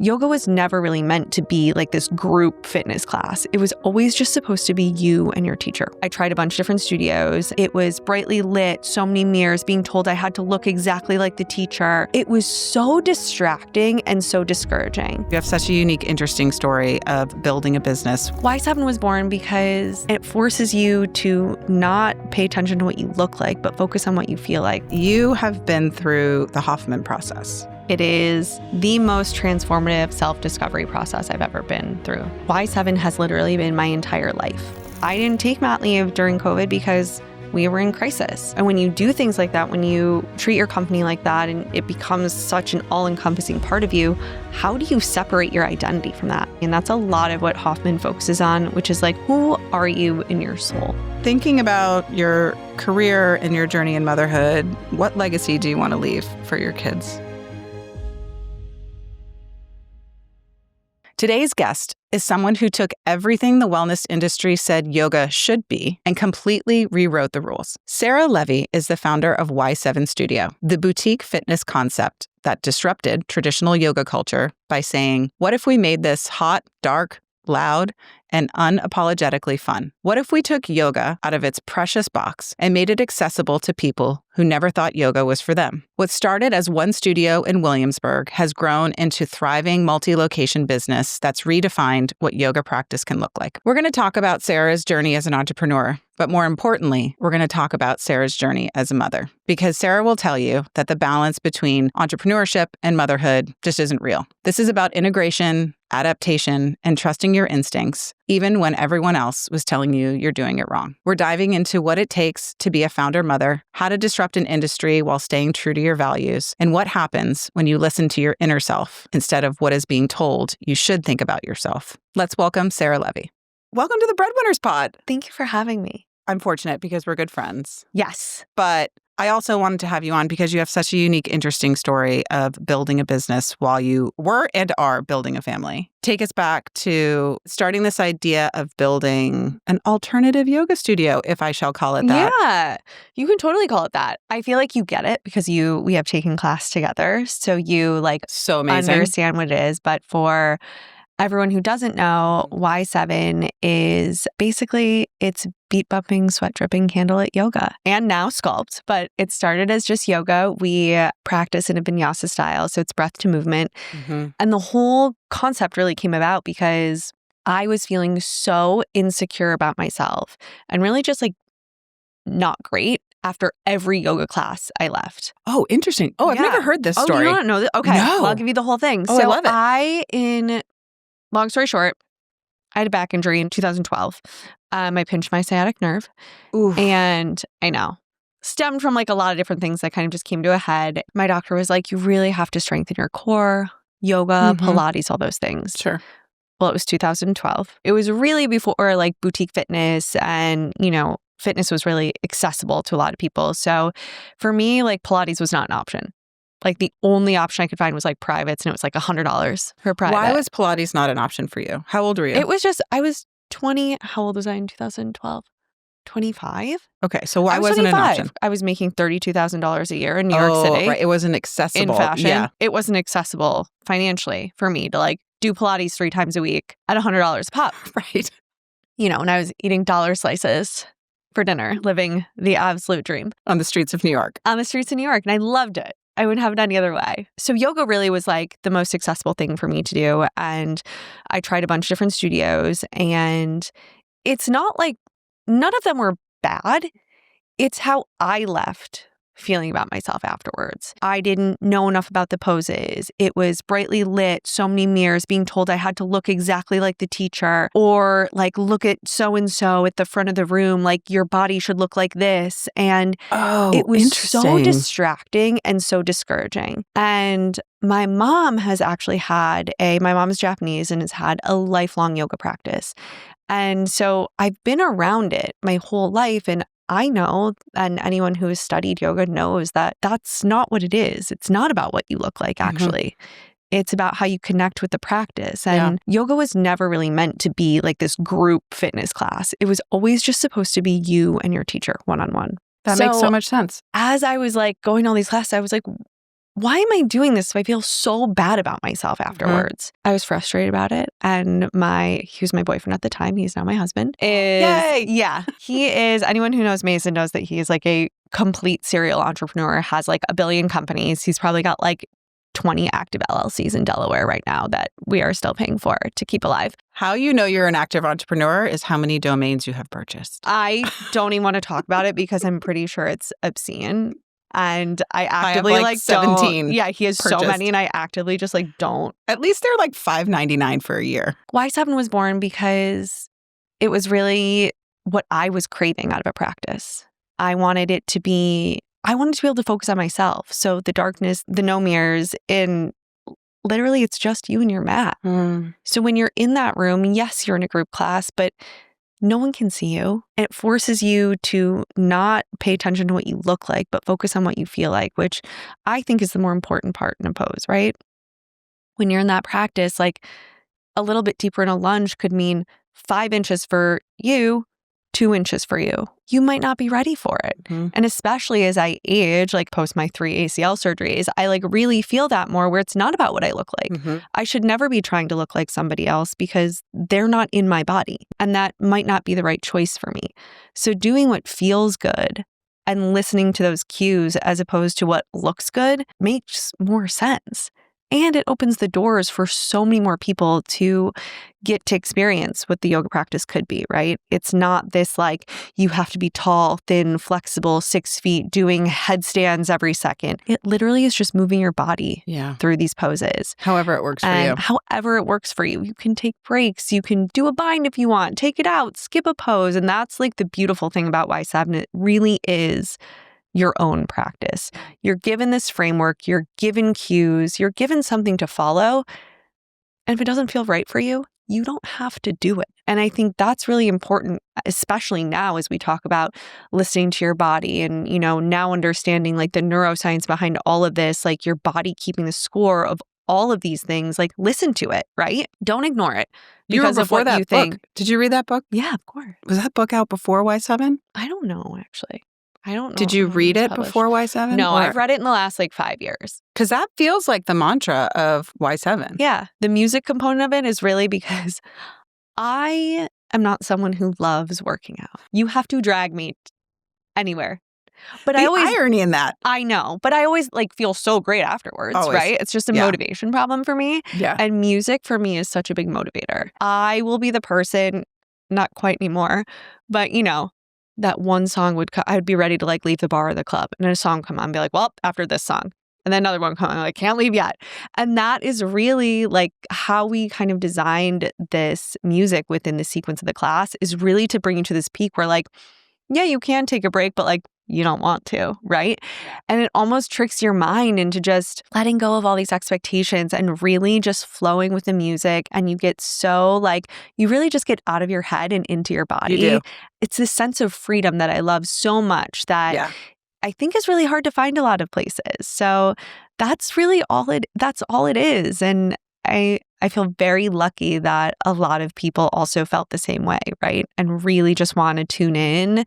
yoga was never really meant to be like this group fitness class. It was always just supposed to be you and your teacher. I tried a bunch of different studios. It was brightly lit, so many mirrors, being told I had to look exactly like the teacher. It was so distracting and so discouraging. You have such a unique, interesting story of building a business. Y7 was born because it forces you to not pay attention to what you look like, but focus on what you feel like. You have been through the Hoffman Process. It is the most transformative self-discovery process I've ever been through. Y7 has literally been my entire life. I didn't take mat leave during COVID because we were in crisis. And when you do things like that, when you treat your company like that and it becomes such an all-encompassing part of you, how do you separate your identity from that? And that's a lot of what Hoffman focuses on, which is like, who are you in your soul? Thinking about your career and your journey in motherhood, what legacy do you want to leave for your kids? Today's guest is someone who took everything the wellness industry said yoga should be and completely rewrote the rules. Sarah Levey is the founder of Y7 Studio, the boutique fitness concept that disrupted traditional yoga culture by saying, what if we made this hot, dark, loud, and unapologetically fun? What if we took yoga out of its precious box and made it accessible to people who never thought yoga was for them? What started as one studio in Williamsburg has grown into thriving multi-location business that's redefined what yoga practice can look like. We're going to talk about Sarah's journey as an entrepreneur, but more importantly, we're going to talk about Sarah's journey as a mother, because Sarah will tell you that the balance between entrepreneurship and motherhood just isn't real. This is about integration, adaptation, and trusting your instincts, even when everyone else was telling you you're doing it wrong. We're diving into what it takes to be a founder mother, how to disrupt an industry while staying true to your values, and what happens when you listen to your inner self instead of what is being told you should think about yourself. Let's welcome Sarah Levey. Welcome to the Breadwinners pod. Thank you for having me. I'm fortunate because we're good friends. Yes. But I also wanted to have you on because you have such a unique, interesting story of building a business while you were and are building a family. Take us back to starting this idea of building an alternative yoga studio, if I shall call it that. Yeah, you can totally call it that. I feel like you get it because we have taken class together. So you so amazing. Understand what it is. But for everyone who doesn't know, Y7 is basically it's beat bumping, sweat dripping, candlelit yoga, and now sculpt. But it started as just yoga. We practice in a vinyasa style, so it's breath to movement. Mm-hmm. And the whole concept really came about because I was feeling so insecure about myself and really just not great after every yoga class I left. Oh, interesting. Oh, I've never heard this story. Oh, you don't know that? Okay, no. Well, I'll give you the whole thing. Oh, so I love it. Long story short, I had a back injury in 2012. I pinched my sciatic nerve. Oof. And I know, stemmed from a lot of different things that kind of just came to a head. My doctor was like, you really have to strengthen your core, yoga, Pilates, all those things. Sure. Well, it was 2012. It was really before boutique fitness and, fitness was really accessible to a lot of people. So for me, Pilates was not an option. The only option I could find was privates, and it was $100 for private. Why was Pilates not an option for you? How old were you? It was just, I was 20. How old was I in 2012? 25? Okay, so why wasn't it an option? I was making $32,000 a year in New York City. Right. It wasn't accessible. In fashion. Yeah. It wasn't accessible financially for me to do Pilates 3 times a week at $100 a pop. Right. And I was eating dollar slices for dinner, living the absolute dream. On the streets of New York. On the streets of New York. And I loved it. I wouldn't have it any other way. So yoga really was the most accessible thing for me to do. And I tried a bunch of different studios, and it's not none of them were bad. It's how I left feeling about myself afterwards. I didn't know enough about the poses. It was brightly lit, so many mirrors, being told I had to look exactly like the teacher, or look at so-and-so at the front of the room, your body should look like this. And it was so distracting and so discouraging. And my mom has actually my mom is Japanese and has had a lifelong yoga practice. And so I've been around it my whole life, and I know, and anyone who has studied yoga knows that that's not what it is. It's not about what you look like, actually. It's about how you connect with the practice. And yoga was never really meant to be this group fitness class. It was always just supposed to be you and your teacher one-on-one. That makes so much sense. As I was going to all these classes, I was like, why am I doing this? I feel so bad about myself afterwards. I was frustrated about it. And he was my boyfriend at the time. He's now my husband. Yay! Yeah. He is, anyone who knows Mason knows that he is like a complete serial entrepreneur, has like a billion companies. He's probably got like 20 active LLCs in Delaware right now that we are still paying for to keep alive. How you know you're an active entrepreneur is how many domains you have purchased. I don't even want to talk about it because I'm pretty sure it's obscene. And I actively I have 17. Don't. Yeah, he has purchased. So many, and I actively just like don't. At least they're like $5.99 for a year. Y7 was born because it was really what I was craving out of a practice. I wanted to be able to focus on myself. So the darkness, the no mirrors, in literally it's just you and your mat. So when you're in that room, yes, you're in a group class, but no one can see you. And it forces you to not pay attention to what you look like, but focus on what you feel like, which I think is the more important part in a pose, right? When you're in that practice, like a little bit deeper in a lunge could mean 5 inches for you, 2 inches for you. You might not be ready for it. And especially as I age, like post my 3 ACL surgeries, I like really feel that more where it's not about what I look like. I should never be trying to look like somebody else because they're not in my body. And that might not be the right choice for me. So doing what feels good and listening to those cues as opposed to what looks good makes more sense. And it opens the doors for so many more people to get to experience what the yoga practice could be, right? It's not this like, you have to be tall, thin, flexible, 6 feet, doing headstands every second. It literally is just moving your body through these poses. However it works for you. However it works for you. You can take breaks. You can do a bind if you want. Take it out. Skip a pose. And that's like the beautiful thing about Y7. It really is your own practice. You're given this framework, you're given cues, you're given something to follow. And if it doesn't feel right for you, you don't have to do it. And I think that's really important, especially now as we talk about listening to your body and, now understanding like the neuroscience behind all of this, like your body keeping the score of all of these things, like listen to it, right? Don't ignore it because of what you think. Did you read that book? Yeah, of course. Was that book out before Y7? I don't know, actually. I don't know. Did you read it before Y7? No, I've read it in the last like 5 years. Because that feels like the mantra of Y7. Yeah. The music component of it is really because I am not someone who loves working out. You have to drag me anywhere. But the irony in that. I know. But I always like feel so great afterwards, right? It's just a motivation problem for me. Yeah. And music for me is such a big motivator. I will be the person, not quite anymore, but that one song I would be ready to like leave the bar or the club, and then a song come on and be like, well, after this song, and then another one come on, I'm like, can't leave yet. And that is really like how we kind of designed this music within the sequence of the class, is really to bring you to this peak where like, yeah, you can take a break, but like you don't want to, right? And it almost tricks your mind into just letting go of all these expectations and really just flowing with the music. And you get so like, you really just get out of your head and into your body. You do. It's this sense of freedom that I love so much that I think is really hard to find a lot of places. So that's really all it is. And I feel very lucky that a lot of people also felt the same way, right? And really just want to tune in.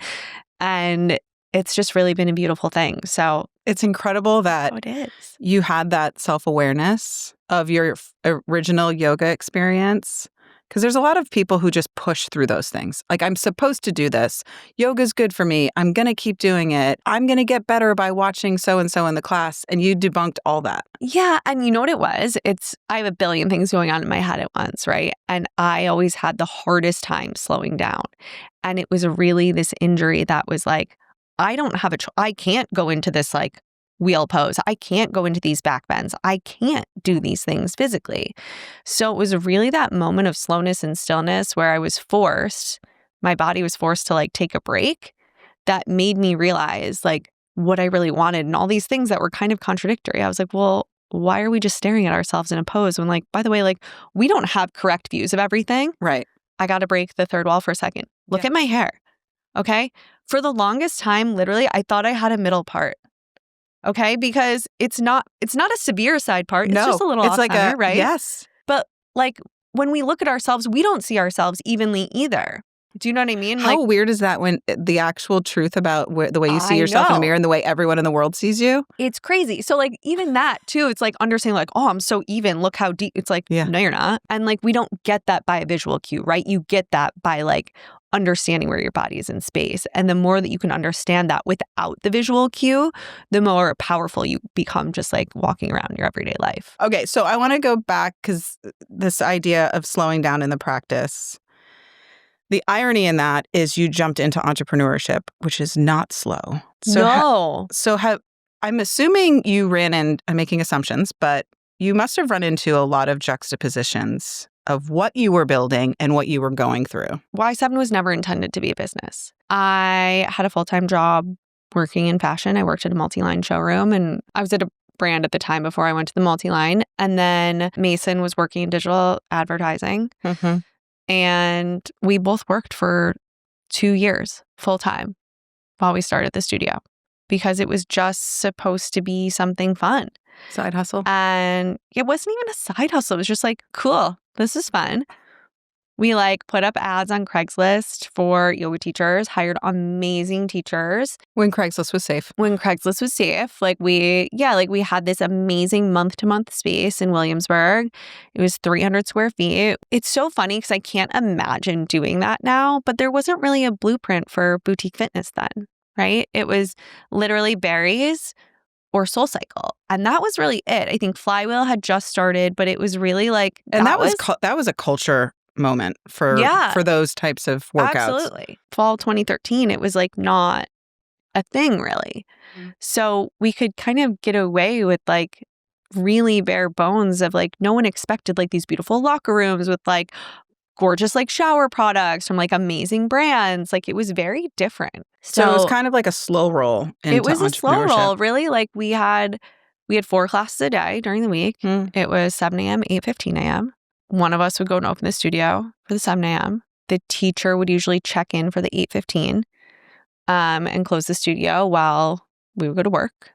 And it's just really been a beautiful thing. So it's incredible that it is. You had that self-awareness of your original yoga experience. Because there's a lot of people who just push through those things. Like, I'm supposed to do this. Yoga's good for me. I'm going to keep doing it. I'm going to get better by watching so-and-so in the class. And you debunked all that. Yeah. And you know what it was? I have a billion things going on in my head at once, right? And I always had the hardest time slowing down. And it was really this injury that was like, I can't go into this like wheel pose. I can't go into these back bends. I can't do these things physically. So it was really that moment of slowness and stillness where my body was forced to like take a break, that made me realize like what I really wanted and all these things that were kind of contradictory. I was like, well, why are we just staring at ourselves in a pose when like, by the way, like we don't have correct views of everything. Right. I got to break the third wall for a second. Look at my hair. Okay. For the longest time, literally, I thought I had a middle part. Okay. Because it's not a severe side part. It's just a little off center, right? Yes. But like when we look at ourselves, we don't see ourselves evenly either. Do you know what I mean? How weird is that when the actual truth about the way you see I yourself in the know. mirror and the way everyone in the world sees you? It's crazy. So like even that too, it's like understanding like, oh, I'm so even. Look how deep. It's like, no, you're not. And like we don't get that by a visual cue, right? You get that by like understanding where your body is in space. And the more that you can understand that without the visual cue, the more powerful you become just like walking around your everyday life. Okay, so I want to go back because this idea of slowing down in the practice, the irony in that is you jumped into entrepreneurship, which is not slow. So I'm assuming you ran in, I'm making assumptions, but you must have run into a lot of juxtapositions of what you were building and what you were going through. Y7 was never intended to be a business. I had a full-time job working in fashion. I worked at a multi-line showroom, and I was at a brand at the time before I went to the multi-line. And then Mason was working in digital advertising. Mm-hmm. And we both worked for 2 years full-time while we started the studio because it was just supposed to be something fun. Side hustle. And it wasn't even a side hustle. It was just like, cool, this is fun. We like put up ads on Craigslist for yoga teachers, hired amazing teachers. When Craigslist was safe. When Craigslist was safe, we had this amazing month-to-month space in Williamsburg. It was 300 square feet. It's so funny because I can't imagine doing that now, but there wasn't really a blueprint for boutique fitness then, right? It was literally Barry's or SoulCycle. And that was really it. I think Flywheel had just started, but it was really like... And that was a culture moment for those types of workouts. Absolutely. Fall 2013, it was like not a thing really. Mm-hmm. So we could kind of get away with like really bare bones of like no one expected like these beautiful locker rooms with like gorgeous like shower products from like amazing brands. Like it was very different. So it was kind of like a slow roll into It was a slow entrepreneurship. roll, really. Like we had 4 classes a day during the week. It was 7 a.m., 8:15 a.m. One of us would go and open the studio for the 7 a.m. The teacher would usually check in for the 8:15 and close the studio while we would go to work.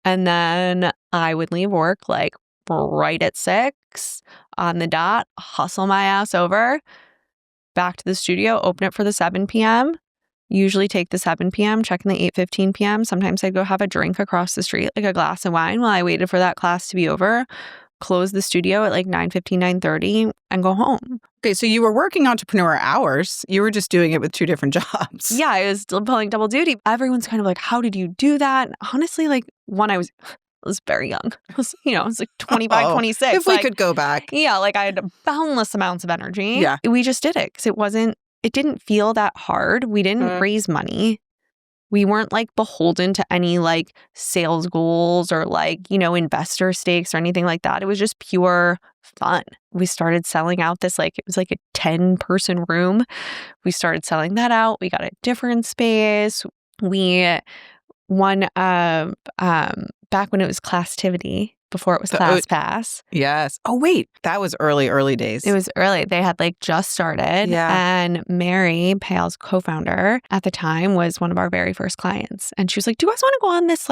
And then I would leave work like right at 6 on the dot, hustle my ass over, back to the studio, open it for the 7 p.m., usually take the 7 p.m., check in the 8:15 p.m. Sometimes I'd go have a drink across the street, like a glass of wine while I waited for that class to be over, close the studio at like 9:15, 9:30 and go home. Okay, so you were working entrepreneur hours. You were just doing it with 2 different jobs. Yeah, I was still pulling double duty. Everyone's kind of like, how did you do that? And honestly, like I was very young. I was like 25, 26. If we could go back. Yeah, like I had boundless amounts of energy. Yeah. We just did it because it didn't feel that hard. We didn't raise money. We weren't like beholden to any like sales goals or like, investor stakes or anything like that. It was just pure fun. We started selling out this it was like a 10-person room. We started selling that out. We got a different space. We won back when it was Classtivity, before it was ClassPass. Yes. Oh, wait. That was early days. It was early. They had just started. Yeah. And Mary, Pale's co-founder at the time, was one of our very first clients. And she was like, do you guys want to go on this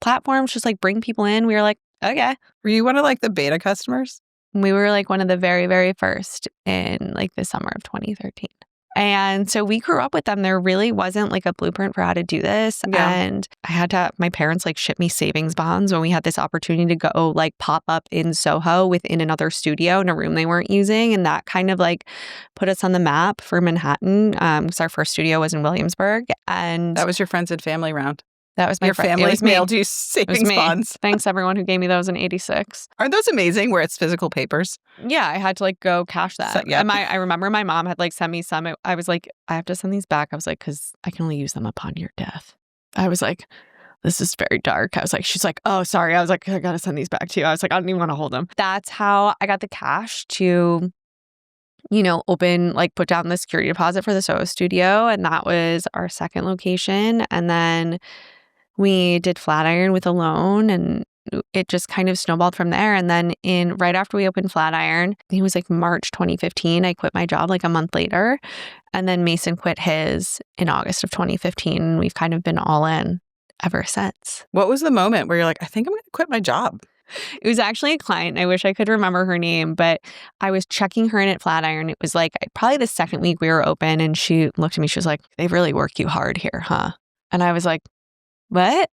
platform? Just bring people in. We were like, okay. Were you one of the beta customers? We were one of the very, very first in the summer of 2013. And so we grew up with them. There really wasn't a blueprint for how to do this. Yeah. And I had to, my parents ship me savings bonds when we had this opportunity to go pop up in Soho within another studio in a room they weren't using. And that kind of put us on the map for Manhattan. Because our first studio was in Williamsburg. And that was your friends and family round. That was my Your family mailed you savings bonds. Thanks everyone who gave me those in 86. Aren't those amazing where it's physical papers? Yeah, I had to go cash that. So, yeah. And I remember my mom had sent me some. I was like, I have to send these back. I was like, because I can only use them upon your death. I was like, this is very dark. I was like, she's like, oh, sorry. I was like, I got to send these back to you. I was like, I don't even want to hold them. That's how I got the cash to open, put down the security deposit for the Soho studio. And that was our second location. And then we did Flatiron with a loan, and it just kind of snowballed from there. And then right after we opened Flatiron, it was March 2015, I quit my job a month later. And then Mason quit his in August of 2015. And we've kind of been all in ever since. What was the moment where you're like, I think I'm going to quit my job? It was actually a client. I wish I could remember her name, but I was checking her in at Flatiron. It was like probably the second week we were open, and she looked at me. She was like, "They really work you hard here, huh?" And I was like, "What?"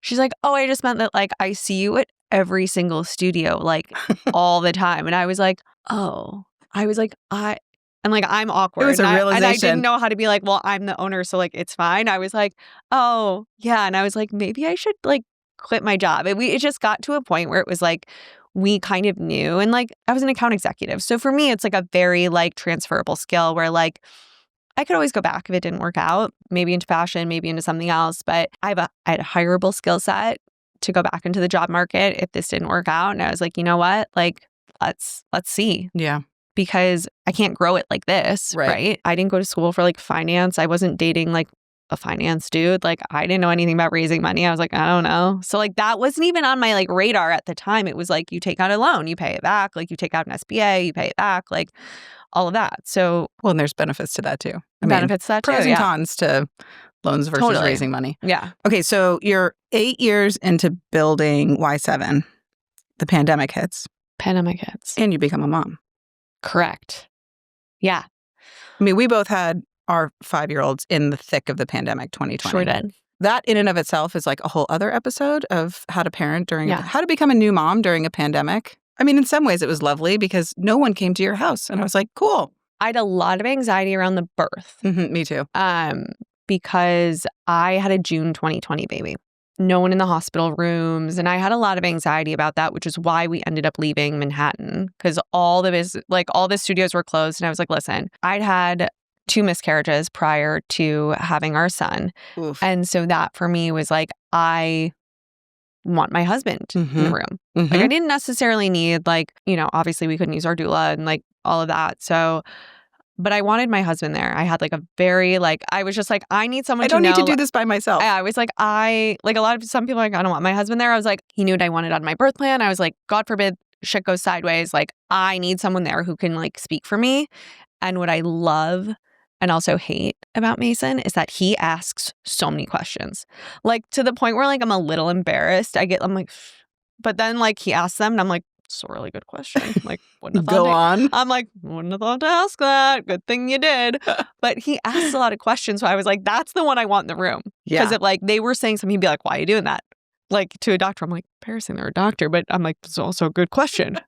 She's like, "Oh, I just meant that like I see you at every single studio like all the time." And I was like, "Oh." I was like, and like I'm awkward. It was a and I realization. didn't know how to be like, "Well, I'm the owner, so like it's fine." I was like, "Oh, yeah." And I was like, "Maybe I should like quit my job." It just got to a point where it was like we kind of knew, and like I was an account executive. So for me, it's like a very like transferable skill where like I could always go back if it didn't work out, maybe into fashion, maybe into something else. But I had a hireable skill set to go back into the job market if this didn't work out. And I was like, you know what? Like, let's see. Yeah. Because I can't grow it like this, right? I didn't go to school for like finance. I wasn't dating like a finance dude. Like I didn't know anything about raising money. I was like, I don't know. So like that wasn't even on my like radar at the time. It was like you take out a loan, you pay it back. Like you take out an SBA, you pay it back. Like all of that. So Well, and there's benefits to that too. benefits to that too. Pros and cons to loans versus raising money. Yeah. Okay, so you're 8 years into building Y7. The pandemic hits. And you become a mom. Correct. Yeah. I mean, we both had our 5-year-olds in the thick of the pandemic 2020. Sure did. That in and of itself is like a whole other episode of how to parent how to become a new mom during a pandemic. I mean, in some ways it was lovely because no one came to your house. And I was like, cool. I had a lot of anxiety around the birth. Me too. Because I had a June 2020 baby. No one in the hospital rooms. And I had a lot of anxiety about that, which is why we ended up leaving Manhattan because all the studios were closed. And I was like, listen, I'd had 2 miscarriages prior to having our son. Oof. And so that for me was like, I want my husband in the room. Like I didn't necessarily need like, obviously we couldn't use our doula and like all of that. So, but I wanted my husband there. I had like a very I was just like, I need someone I don't need to do this by myself. I was like, some people are like, I don't want my husband there. I was like, he knew what I wanted on my birth plan. I was like, God forbid shit goes sideways. Like I need someone there who can like speak for me. And what I love and also hate about Mason is that he asks so many questions, like to the point where like I'm a little embarrassed. I'm like, but then like he asks them and I'm like, it's a really good question. Like, wouldn't have thought Go on. I'm like, wouldn't have thought to ask that. Good thing you did. But he asks a lot of questions. So I was like, that's the one I want in the room. Because if like they were saying something, he'd be like, why are you doing that? Like to a doctor, I'm like, embarrassing, they're a doctor. But I'm like, it's also a good question.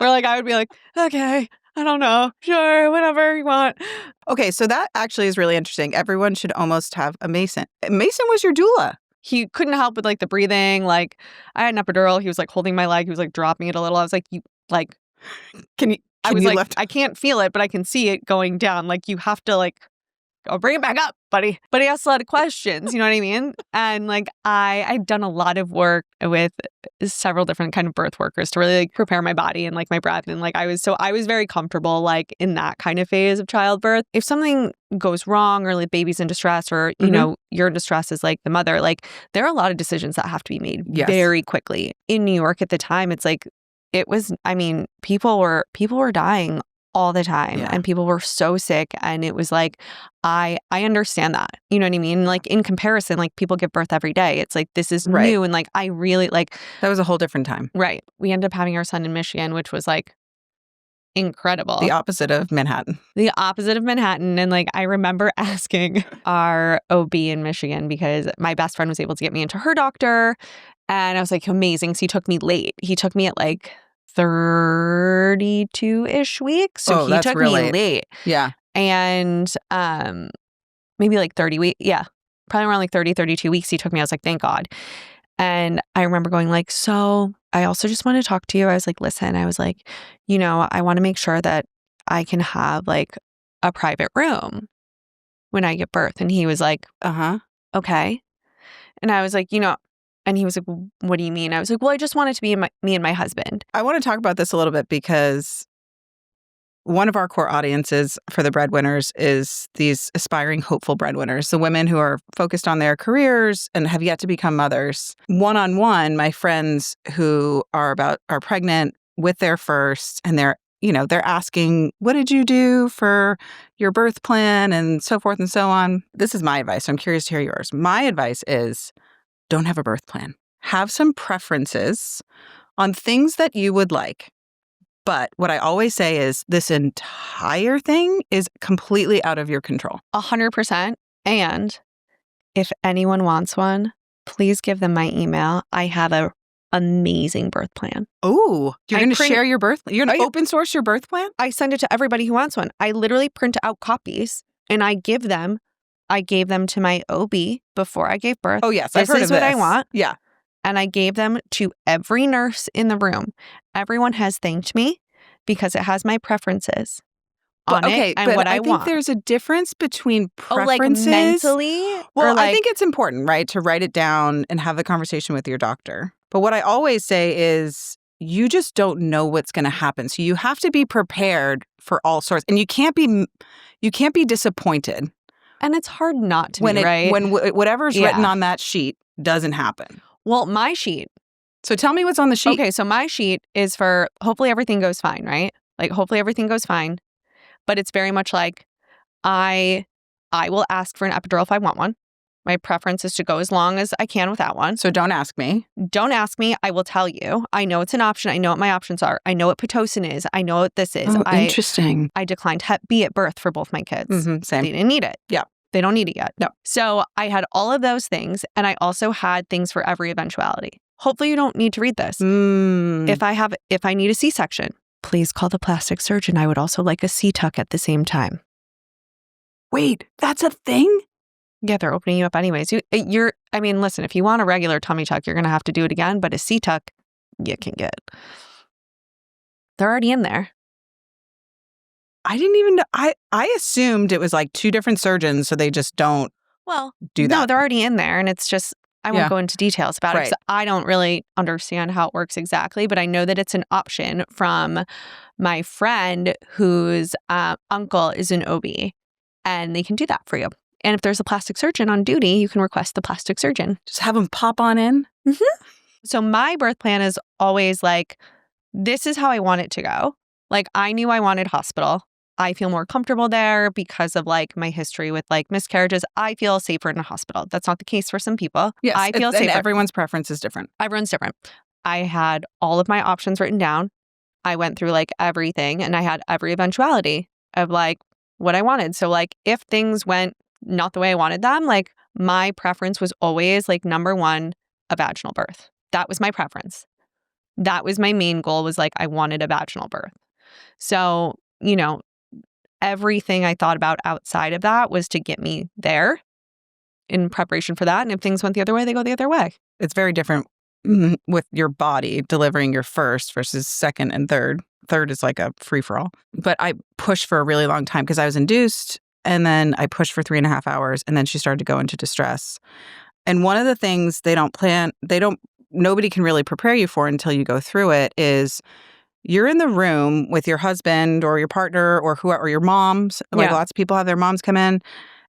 Or like I would be like, okay, I don't know. Sure, whatever you want. Okay, so that actually is really interesting. Everyone should almost have a Mason. Mason was your doula. He couldn't help with like the breathing. Like I had an epidural. He was like holding my leg. He was like dropping it a little. I was like, I was like, lift? I can't feel it, but I can see it going down. Like you have to like, I'll bring it back up, buddy. But he asked a lot of questions, you know what I mean? And like I've done a lot of work with several different kind of birth workers to really like prepare my body and like my breath. And like I was very comfortable like in that kind of phase of childbirth. If something goes wrong or like baby's in distress or, you know, you're in distress as like the mother, like there are a lot of decisions that have to be made very quickly. In New York at the time, it's like, people were dying all the time and people were so sick, and it was like I understand that, you know what I mean, like in comparison, like people give birth every day. It's like this is new, and like I really like that was a whole different time. We ended up having our son in Michigan, which was like incredible. The opposite of Manhattan. And like I remember asking our OB in Michigan because my best friend was able to get me into her doctor, and I was like, amazing. So he took me late. He took me at like 32-ish weeks. So he took me late. Yeah. And maybe like 30 weeks. Yeah. Probably around like 32 weeks he took me. I was like, thank God. And I remember going like, so I also just want to talk to you. I was like, listen, I was like, I want to make sure that I can have like a private room when I give birth. And he was like, okay. And I was like, and he was like, well, what do you mean? I was like, well, I just want it to be me and my husband. I want to talk about this a little bit because one of our core audiences for the Breadwinners is these aspiring, hopeful breadwinners, the women who are focused on their careers and have yet to become mothers. One-on-one, my friends who are pregnant with their first, and they're asking, what did you do for your birth plan and so forth and so on. This is my advice. I'm curious to hear yours. My advice is, don't have a birth plan. Have some preferences on things that you would like. But what I always say is this entire thing is completely out of your control. 100%. And if anyone wants one, please give them my email. I have an amazing birth plan. Oh, you're going to share your birth? You're going to open source your birth plan? I send it to everybody who wants one. I literally print out copies and I give them. I gave them to my OB before I gave birth. Oh, yes. I've heard of this. This is what I want. Yeah. And I gave them to every nurse in the room. Everyone has thanked me because it has my preferences on it and what I want. I think there's a difference between preferences. Like mentally? Well, I think it's important, right, to write it down and have the conversation with your doctor. But what I always say is you just don't know what's going to happen. So you have to be prepared for all sorts. And you can't be disappointed. And it's hard not to be, right? When whatever's written on that sheet doesn't happen. Well, my sheet. So tell me what's on the sheet. Okay, so my sheet is for hopefully everything goes fine, right? Like hopefully everything goes fine. But it's very much like I will ask for an epidural if I want one. My preference is to go as long as I can without one. So don't ask me. Don't ask me. I will tell you. I know it's an option. I know what my options are. I know what Pitocin is. I know what this is. Oh, interesting. I declined Hep B at birth for both my kids. Same. They didn't need it. Yeah. They don't need it yet. No. So I had all of those things, and I also had things for every eventuality. Hopefully you don't need to read this. If I need a C-section, please call the plastic surgeon. I would also like a C-tuck at the same time. Wait, that's a thing? Yeah, they're opening you up anyways. Listen, if you want a regular tummy tuck, you're going to have to do it again, but a C-tuck, you can get. They're already in there. I didn't even know. I assumed it was like two different surgeons, so they just don't do that. No, they're already in there, and it's just, I won't go into details about it because I don't really understand how it works exactly, but I know that it's an option from my friend whose uncle is an OB, and they can do that for you. And if there's a plastic surgeon on duty, you can request the plastic surgeon. Just have them pop on in? Mm-hmm. So my birth plan is always like, this is how I want it to go. Like, I knew I wanted hospital. I feel more comfortable there because of like my history with like miscarriages. I feel safer in a hospital. That's not the case for some people. Yes, I feel safer. And everyone's preference is different. Everyone's different. I had all of my options written down. I went through like everything and I had every eventuality of like what I wanted. So like if things went not the way I wanted them, like my preference was always like number one, a vaginal birth. That was my preference. That was my main goal, was like I wanted a vaginal birth. So, everything I thought about outside of that was to get me there in preparation for that. And if things went the other way, they go the other way. It's very different with your body delivering your first versus second and third. Third is like a free-for-all. But I pushed for a really long time because I was induced, and then I pushed for 3.5 hours, and then she started to go into distress. And one of the things nobody can really prepare you for until you go through it is you're in the room with your husband or your partner or whoever, or your moms. Like lots of people have their moms come in,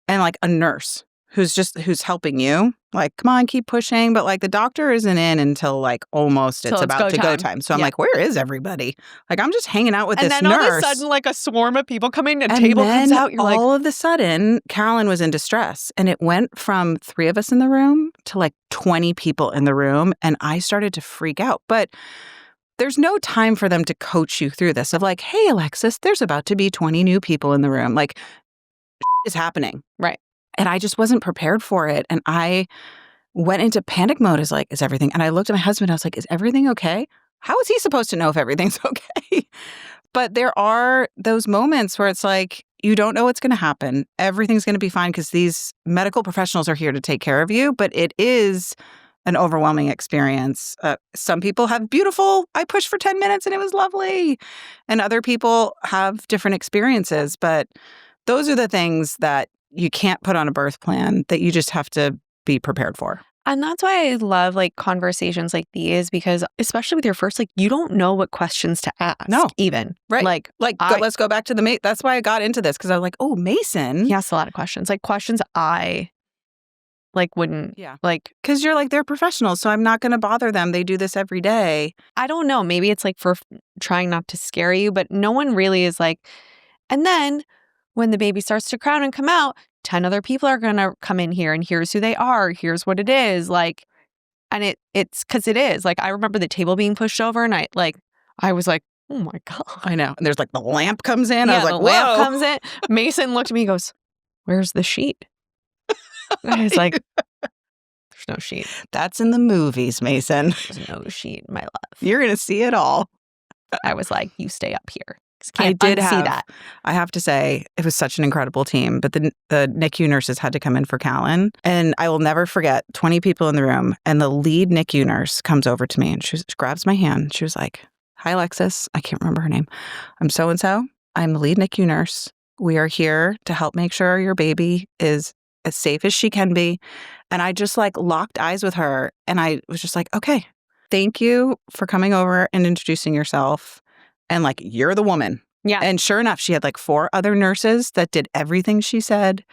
and like a nurse who's helping you. Like, come on, keep pushing. But like the doctor isn't in until like almost it's about to go time. So I'm like, where is everybody? Like, I'm just hanging out with this nurse. And then all of a sudden, like a swarm of people come in, a table comes out. You're like, all of a sudden, Carolyn was in distress. And it went from 3 of us in the room to like 20 people in the room. And I started to freak out. But there's no time for them to coach you through this of like, hey, Alexis, there's about to be 20 new people in the room. Like, is happening. Right. And I just wasn't prepared for it. And I went into panic mode as like, is everything? And I looked at my husband. I was like, is everything okay? How is he supposed to know if everything's okay? But there are those moments where it's like, you don't know what's going to happen. Everything's going to be fine because these medical professionals are here to take care of you. But it is an overwhelming experience. Some people have I pushed for 10 minutes and it was lovely. And other people have different experiences. But those are the things that you can't put on a birth plan, that you just have to be prepared for. And that's why I love like conversations like these, because especially with your first, like you don't know what questions to ask. No. Even. Right. Let's go back to the That's why I got into this, because I was like, oh, Mason. He asked a lot of questions. Like questions I like wouldn't. Yeah. Like. Because you're like, they're professionals, so I'm not going to bother them. They do this every day. I don't know. Maybe it's like for trying not to scare you, but no one really is like, and then when the baby starts to crown and come out, 10 other people are going to come in here and here's who they are. Here's what it is. Like, And it's because it is. Like, I remember the table being pushed over and I was like, oh my God. I know. And there's like the lamp comes in. I was like, the whoa. lamp comes in. Mason looked at me and goes, where's the sheet? And I was like, there's no sheet. That's in the movies, Mason. There's no sheet, my love. You're going to see it all. I was like, you stay up here. I did see that. I have to say, it was such an incredible team. But the NICU nurses had to come in for Callan. And I will never forget, 20 people in the room. And the lead NICU nurse comes over to me and she grabs my hand. She was like, hi, Alexis. I can't remember her name. I'm so-and-so. I'm the lead NICU nurse. We are here to help make sure your baby is as safe as she can be. And I just like locked eyes with her. And I was just like, okay, thank you for coming over and introducing yourself. And like, you're the woman. Yeah. And sure enough, she had like 4 other nurses that did everything she said.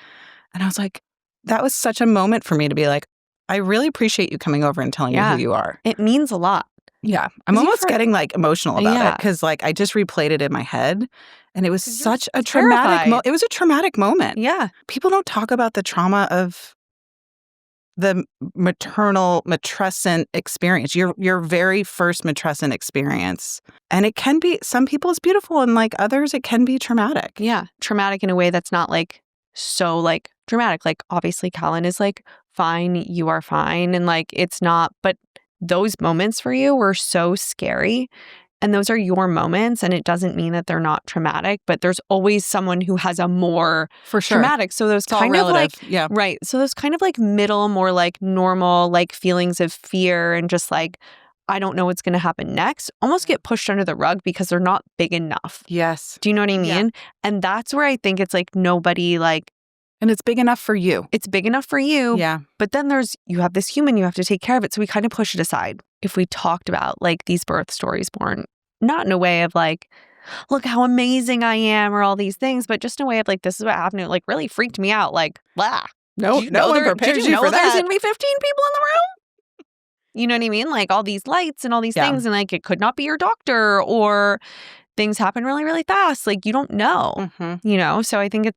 And I was like, that was such a moment for me to be like, I really appreciate you coming over and telling me who you are. It means a lot. Yeah. I'm almost getting like emotional about it because like I just replayed it in my head and it was such a traumatic it was a traumatic moment. Yeah. People don't talk about the trauma of the maternal matrescent experience, your very first matrescent experience. And it can be, some people it's beautiful and like others it can be traumatic. Yeah. Traumatic in a way that's not like so like dramatic. Like obviously Callan is like, fine, you are fine. And like, it's not, but those moments for you were so scary. And those are your moments. And it doesn't mean that they're not traumatic, but there's always someone who has a more for sure traumatic. So those kind of like, right. So those kind of like middle, more like normal, like feelings of fear and just like, I don't know what's going to happen next, almost get pushed under the rug because they're not big enough. Yes. Do you know what I mean? Yeah. And that's where I think it's like nobody like. And it's big enough for you. It's big enough for you. Yeah. But then you have this human, you have to take care of it. So we kind of push it aside. If we talked about like these birth stories born, not in a way of like, look how amazing I am or all these things, but just in a way of like, this is what happened. It like really freaked me out. Like, blah. No one prepares you for that. There's going to be 15 people in the room? You know what I mean? Like all these lights and all these things. And like, it could not be your doctor or things happen really, really fast. Like you don't know, you know? So I think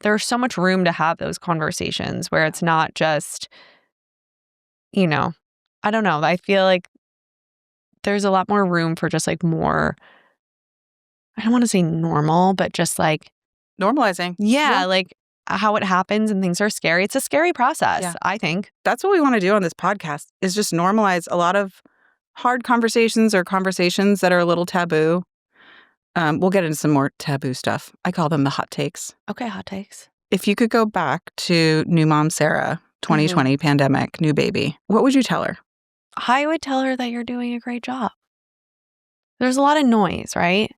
there's so much room to have those conversations where it's not just, you know, I don't know. I feel like there's a lot more room for just like more, I don't want to say normal, but just like normalizing. Yeah, like how it happens and things are scary. It's a scary process, I think. That's what we want to do on this podcast is just normalize a lot of hard conversations or conversations that are a little taboo. We'll get into some more taboo stuff. I call them the hot takes. Okay, hot takes. If you could go back to new mom Sarah, 2020 pandemic, new baby, what would you tell her? I would tell her that you're doing a great job. There's a lot of noise, right?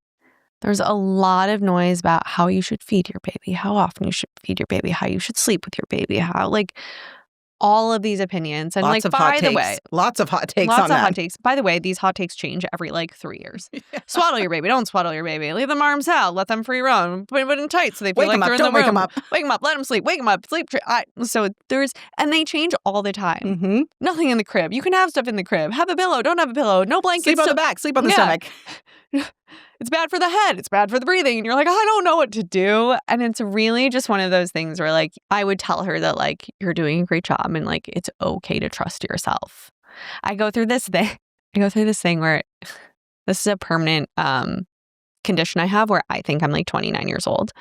There's a lot of noise about how you should feed your baby, how often you should feed your baby, how you should sleep with your baby, how like all of these opinions. And lots like, of by hot the takes. way, lots of hot takes lots on of that. hot takes. By the way, these hot takes change every like 3 years. Swaddle your baby. Don't swaddle your baby. Leave them arms out. Let them free roam. Put them tight so they feel like they're in the room. Wake them up. Wake them up. Let them sleep. Wake them up. Sleep. And they change all the time. Nothing in the crib. You can have stuff in the crib. Have a pillow. Don't have a pillow. No blankets. Sleep on the back. Sleep on the stomach. It's bad for the head. It's bad for the breathing. And you're like, I don't know what to do. And it's really just one of those things where like, I would tell her that like, you're doing a great job and like, it's okay to trust yourself. I go through this thing where this is a permanent condition I have where I think I'm like 29 years old.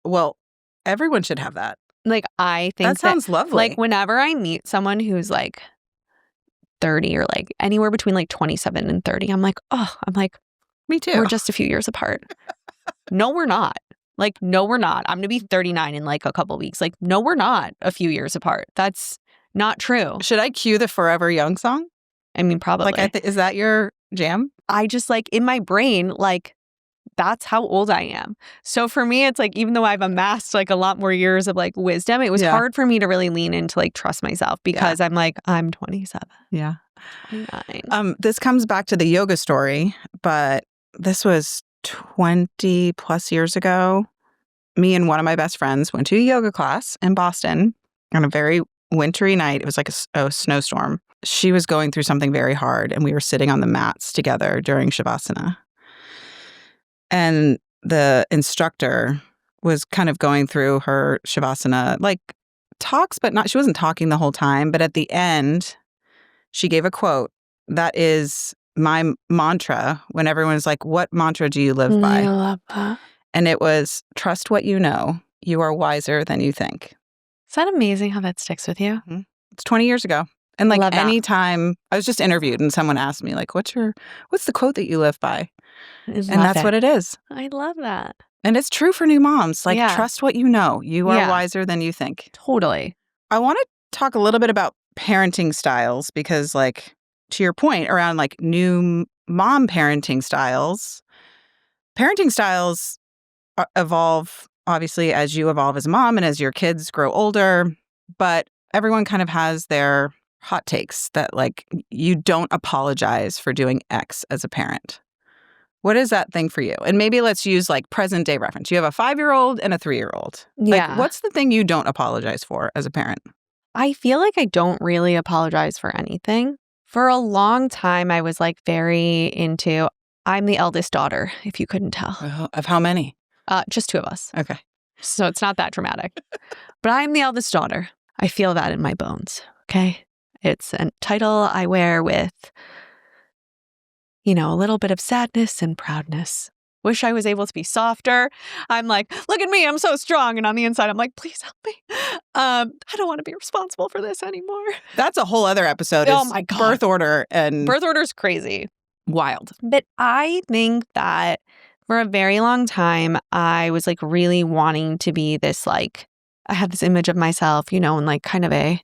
Well, everyone should have that. Like, I think that sounds lovely. Like, whenever I meet someone who's like 30 or like anywhere between like 27 and 30, I'm like, me too. We're just a few years apart. No, we're not. Like, no, we're not. I'm going to be 39 in like a couple weeks. Like, no, we're not a few years apart. That's not true. Should I cue the Forever Young song? I mean, probably. Like, is that your jam? I just like in my brain, like, that's how old I am. So for me, it's like, even though I've amassed like a lot more years of like wisdom, it was hard for me to really lean into like trust myself because I'm like, I'm 27. Yeah. 29. This comes back to the yoga story, but this was 20 plus years ago. Me and one of my best friends went to a yoga class in Boston on a very wintry night. It was like a snowstorm. She was going through something very hard, and we were sitting on the mats together during Shavasana. And the instructor was kind of going through her Shavasana, like talks, but she wasn't talking the whole time. But at the end, she gave a quote that is my mantra when everyone's like, what mantra do you live by? I love that. And it was, trust what you know. You are wiser than you think. Is that amazing how that sticks with you? It's 20 years ago. And like Love that. anytime I was just interviewed and someone asked me like, what's the quote that you live by? And that's what it is. I love that. And it's true for new moms. Like, Yeah. trust what you know. You are Yeah. wiser than you think. Totally. I want to talk a little bit about parenting styles because, like, to your point around like new mom parenting styles evolve obviously as you evolve as a mom and as your kids grow older. But everyone kind of has their hot takes that like you don't apologize for doing X as a parent. What is that thing for you? And maybe let's use like present day reference. You have a 5-year-old and a 3-year-old. Yeah. Like, what's the thing you don't apologize for as a parent? I feel like I don't really apologize for anything. For a long time, I was like very into, I'm the eldest daughter, if you couldn't tell. Of how many? Just 2 of us. Okay. So it's not that dramatic. But I'm the eldest daughter. I feel that in my bones. Okay. It's a title I wear with, a little bit of sadness and proudness. Wish I was able to be softer. I'm like, look at me, I'm so strong. And on the inside, I'm like, please help me. I don't want to be responsible for this anymore. That's a whole other episode. Oh my God. Birth order and Birth order's crazy. wild. But I think that for a very long time, I was like really wanting to be this like, I had this image of myself, in like kind of a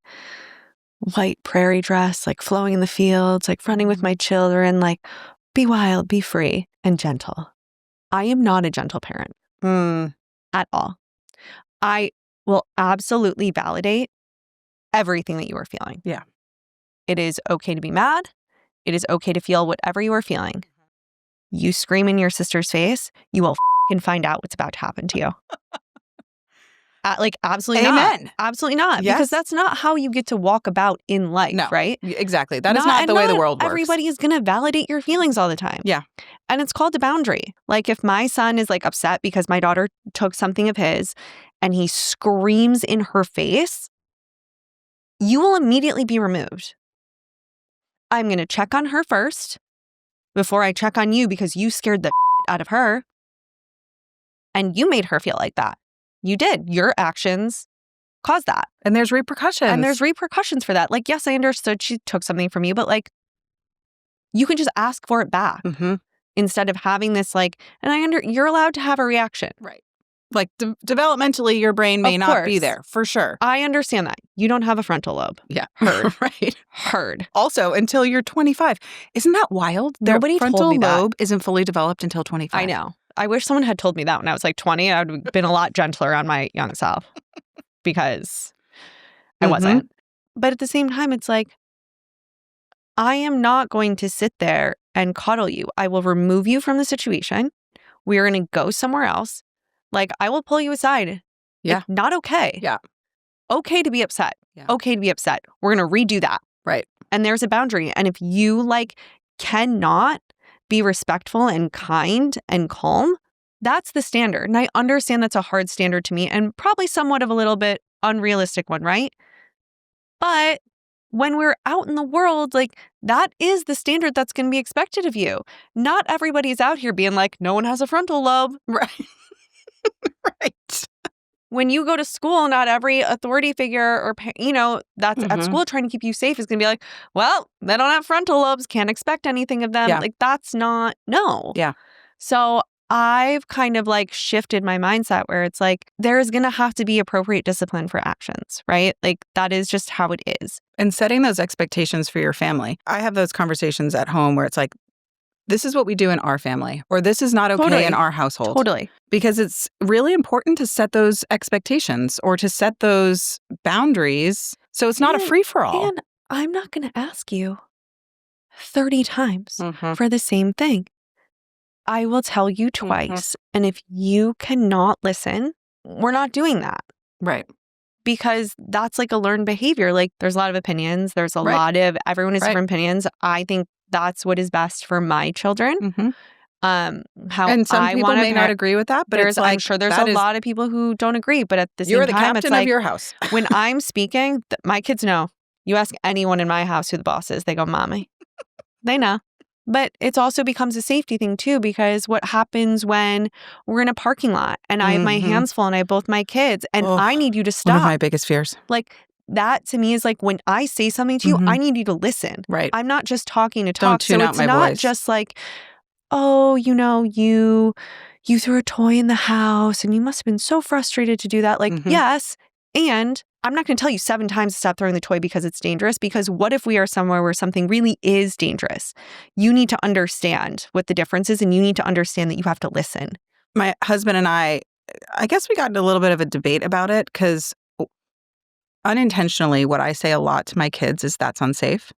white prairie dress, like flowing in the fields, like running with my children, like be wild, be free, and gentle. I am not a gentle parent at all. I will absolutely validate everything that you are feeling. Yeah. It is okay to be mad. It is okay to feel whatever you are feeling. You scream in your sister's face, you will f***ing find out what's about to happen to you. Absolutely Amen. not. Absolutely not. Yes. Because that's not how you get to walk about in life, No, right? Exactly. That is not the way the world works. Everybody is going to validate your feelings all the time. Yeah. And it's called a boundary. Like if my son is like upset because my daughter took something of his and he screams in her face, you will immediately be removed. I'm going to check on her first before I check on you because you scared the out of her and you made her feel like that. You did. Your actions caused that. And there's repercussions. And there's repercussions for that. Like, yes, I understood she took something from you, but like, you can just ask for it back instead of having this like, and you're allowed to have a reaction. Right. Like developmentally, your brain may not be there for sure. I understand that. You don't have a frontal lobe. Yeah. Heard. Right. Heard. Also, until you're 25. Isn't that wild? Nobody Their told me frontal that. lobe isn't fully developed until 25. I know. I wish someone had told me that when I was like 20. I would have been a lot gentler on my young self because I wasn't. But at the same time, it's like, I am not going to sit there and coddle you. I will remove you from the situation. We are going to go somewhere else. Like, I will pull you aside. Yeah. Like, not okay. Yeah. Okay to be upset. Yeah. Okay to be upset. We're going to redo that. Right. And there's a boundary. And if you like cannot be respectful and kind and calm, that's the standard. And I understand that's a hard standard to meet and probably somewhat of a little bit unrealistic one, right? But when we're out in the world, like that is the standard that's going to be expected of you. Not everybody's out here being like, no one has a frontal lobe. Right. Right. When you go to school, not every authority figure or, that's at school trying to keep you safe is going to be like, well, they don't have frontal lobes. Can't expect anything of them. Yeah. Like that's not, no. Yeah. So I've kind of like shifted my mindset where it's like, there is going to have to be appropriate discipline for actions, right? Like that is just how it is. And setting those expectations for your family. I have those conversations at home where it's like, this is what we do in our family, or this is not okay in our household. Totally. Because it's really important to set those expectations or to set those boundaries so it's not a free-for-all. And I'm not going to ask you 30 times Mm-hmm. for the same thing. I will tell you twice. And if you cannot listen, we're not doing that. Right. Because that's like a learned behavior. Like there's a lot of opinions. There's a lot of, everyone has different opinions. I think that's what is best for my children. Mm-hmm. How and some I people may not agree with that, but it's like, I'm sure there's a lot of people who don't agree. But at the same time, you're the captain it's like, of your house. when I'm speaking, my kids know You ask anyone in my house who the boss is, they go, Mommy. They know. But it also becomes a safety thing too, because what happens when we're in a parking lot and I have my hands full and I have both my kids and I need you to stop. One of my biggest fears. Like that to me is like when I say something to you, I need you to listen. Right. I'm not just talking to talk. Don't tune out it's my not voice. just like, oh, you threw a toy in the house and you must have been so frustrated to do that. Like, yes. And I'm not going to tell you 7 times to stop throwing the toy because it's dangerous, because what if we are somewhere where something really is dangerous? You need to understand what the difference is, and you need to understand that you have to listen. My husband and I guess we got in a little bit of a debate about it because unintentionally, what I say a lot to my kids is that's unsafe.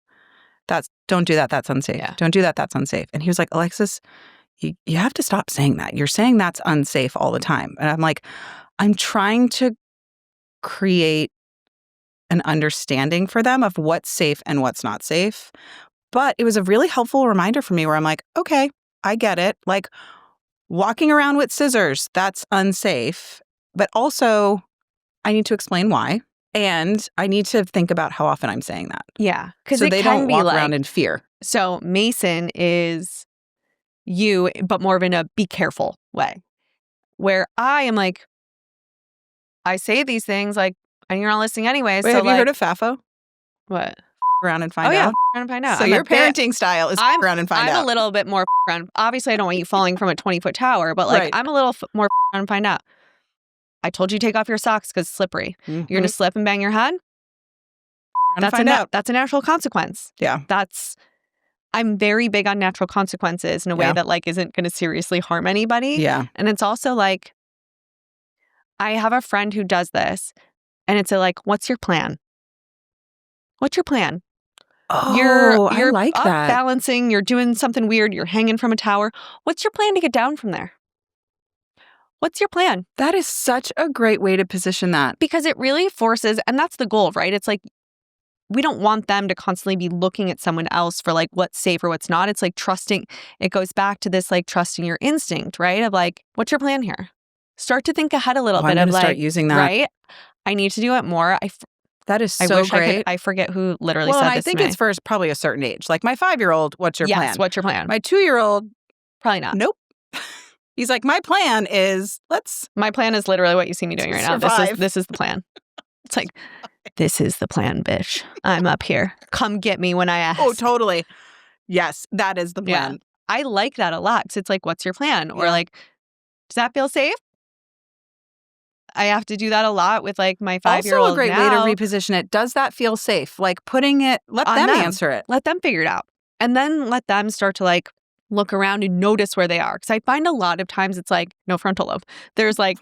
Don't do that. That's unsafe. Yeah. Don't do that. That's unsafe. And he was like, Alexis, you have to stop saying that. You're saying that's unsafe all the time. And I'm like, I'm trying to create an understanding for them of what's safe and what's not safe. But it was a really helpful reminder for me where I'm like, okay, I get it. Like walking around with scissors, that's unsafe. But also I need to explain why. And I need to think about how often I'm saying that. Yeah. Because so they don't walk around in fear. So Mason is you, but more of in a be careful way, where I am like, I say these things like, and you're not listening anyway. Wait, so have you like, heard of FAFO? what? Around and find Oh, yeah. out? Around and find out. So your parenting style is around and find out. I'm a little bit more around. Obviously, I don't want you falling from a 20-foot tower, but like I'm a little more around and find out. I told you to take off your socks because it's slippery. You're going to slip and bang your head. That's a natural consequence. Yeah. I'm very big on natural consequences in a way that like isn't going to seriously harm anybody. Yeah. And it's also like, I have a friend who does this and it's like, what's your plan? What's your plan? Oh, you're I like up that. Balancing, you're doing something weird, you're hanging from a tower. What's your plan to get down from there? What's your plan? That is such a great way to position that. Because it really forces, and that's the goal, right? It's like, we don't want them to constantly be looking at someone else for like what's safe or what's not. It's like trusting. It goes back to this like trusting your instinct, right? Of like, what's your plan here? Start to think ahead a little bit I'm of like, start using that. Right? I need to do it more. That is so great. I forget who literally said well, this I think to me. it's for probably a certain age. Like my 5-year-old, what's your plan? Yes, what's your plan? My 2-year-old, probably not. Nope. He's like, my plan is My plan is literally what you see me doing right now. This is the plan. It's like, this is the plan, bitch. I'm up here. Come get me when I ask. Oh, totally. Yes, that is the plan. Yeah. I like that a lot because it's like, what's your plan? Or like, does that feel safe? I have to do that a lot with like my 5-year-old. Also a great way to reposition it. Does that feel safe? Like putting it, let them answer it. Let them figure it out. And then let them start to like look around and notice where they are. Because I find a lot of times it's like no frontal lobe. There's like,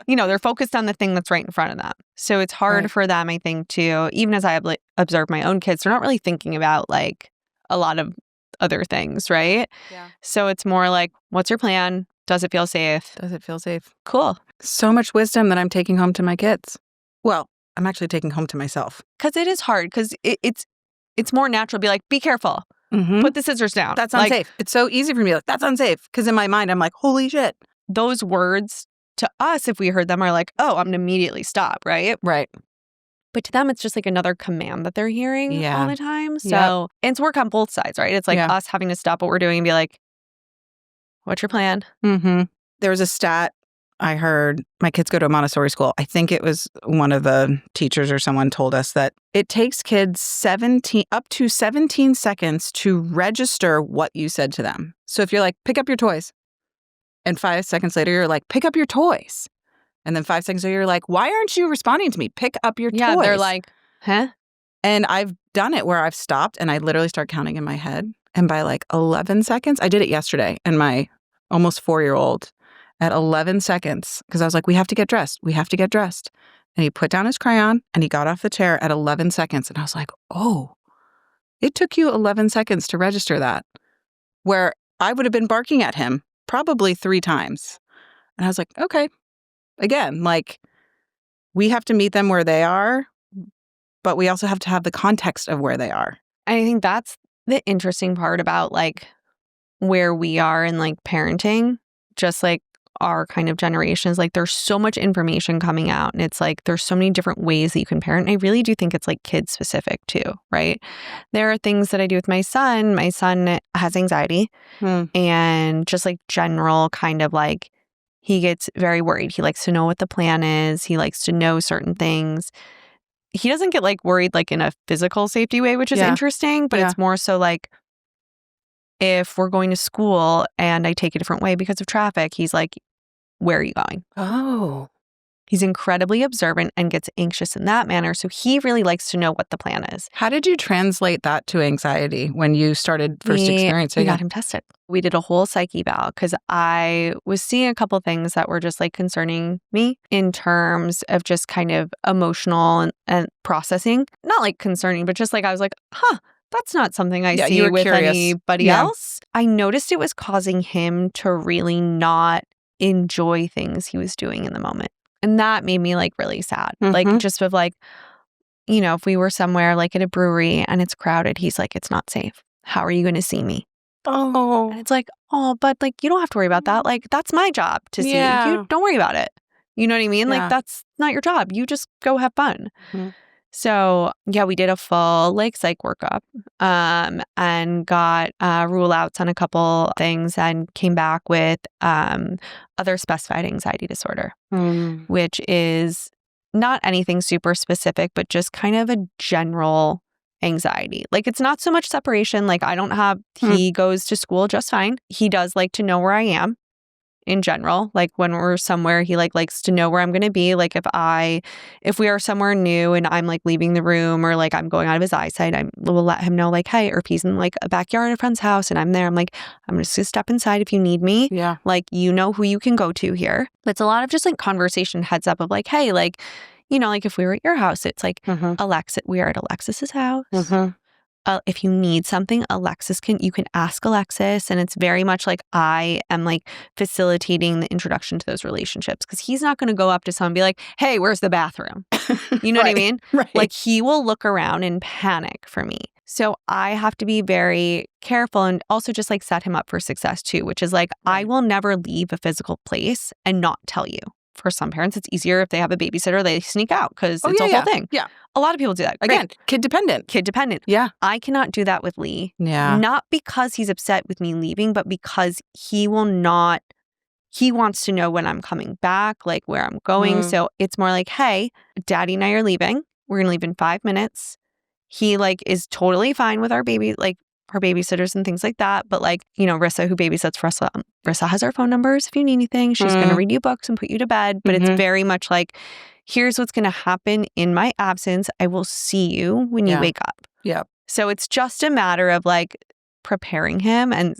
they're focused on the thing that's right in front of them. So it's hard for them, I think, to, even as I have like, observed my own kids, they're not really thinking about like a lot of other things, right? Yeah. So it's more like, what's your plan? Does it feel safe? Does it feel safe? Cool. So much wisdom that I'm taking home to my kids. Well, I'm actually taking home to myself. Because it is hard. Because it's more natural to be like, be careful. Put the scissors down. That's unsafe. It's so easy for me. Like, that's unsafe. Because in my mind, I'm like, holy shit. Those words to us, if we heard them, are like, oh, I'm going to immediately stop, right? Right. But to them, it's just like another command that they're hearing all the time. So Yep. it's work on both sides, right? It's like us having to stop what we're doing and be like, what's your plan? There was a stat I heard. My kids go to a Montessori school. I think it was one of the teachers or someone told us that it takes kids up to 17 seconds to register what you said to them. So if you're like, pick up your toys, and 5 seconds later, you're like, pick up your toys. And then 5 seconds later, you're like, why aren't you responding to me? Pick up your toys. Yeah, they're like, huh? And I've done it where I've stopped and I literally start counting in my head. And by like 11 seconds, I did it yesterday. And my almost 4-year-old at 11 seconds, because I was like, we have to get dressed. We have to get dressed. And he put down his crayon and he got off the chair at 11 seconds. And I was like, oh, it took you 11 seconds to register that. Where I would have been barking at him probably 3 times. And I was like, okay. Again, like we have to meet them where they are, but we also have to have the context of where they are. I think that's the interesting part about like where we are in like parenting, just like our kind of generation is like there's so much information coming out and it's like there's so many different ways that you can parent. And I really do think it's like kid specific too, right? There are things that I do with my son. My son has anxiety and just like general kind of like he gets very worried. He likes to know what the plan is. He likes to know certain things. He doesn't get like worried like in a physical safety way, which is interesting, but it's more so like if we're going to school and I take a different way because of traffic, he's like, where are you going? Oh. He's incredibly observant and gets anxious in that manner. So he really likes to know what the plan is. How did you translate that to anxiety when you started first experiencing it? We got him tested. We did a whole psych eval because I was seeing a couple things that were just like concerning me in terms of just kind of emotional and processing. Not like concerning, but just like I was like, that's not something I see with anybody else. I noticed it was causing him to really not enjoy things he was doing in the moment. And that made me like really sad. Like just with like, you know, if we were somewhere like at a brewery and it's crowded, he's like, it's not safe. How are you going to see me? Oh. And it's like, oh, but like, you don't have to worry about that. Like, that's my job to see you. Don't worry about it. You know what I mean? Like, that's not your job. You just go have fun. So yeah, we did a full like psych workup and got rule outs on a couple things and came back with other specified anxiety disorder, which is not anything super specific, but just kind of a general anxiety. Like it's not so much separation. Like I don't have, he goes to school just fine. He does like to know where I am. In general, like when we're somewhere, he like likes to know where I'm going to be. Like if we are somewhere new and I'm like leaving the room or like I'm going out of his eyesight, I will let him know like, hey, or if he's in like a backyard at a friend's house and I'm there, I'm like, I'm just going to step inside if you need me. Yeah. Like, you know who you can go to here. But it's a lot of just like conversation heads up of like, hey, like, you know, like if we were at your house, it's like, we are at Alexis's house. If you need something, you can ask Alexis. And it's very much like I am like facilitating the introduction to those relationships because he's not going to go up to someone and be like, hey, where's the bathroom? You know what I mean? Right. Like he will look around and panic for me. So I have to be very careful and also just like set him up for success too, which is like, I will never leave a physical place and not tell you. For some parents, it's easier if they have a babysitter, they sneak out because it's a whole thing. Yeah. A lot of people do that. Again, kid dependent. Yeah. I cannot do that with Lee. Yeah. Not because he's upset with me leaving, but because he wants to know when I'm coming back, like where I'm going. So it's more like, hey, Daddy and I are leaving. We're going to leave in 5 minutes. He like is totally fine with our baby, like our babysitters and things like that. But like, you know, Rissa, who babysits for us, Rissa has our phone numbers if you need anything. She's going to read you books and put you to bed. But it's very much like, here's what's going to happen in my absence. I will see you when you wake up. Yeah. So it's just a matter of like preparing him and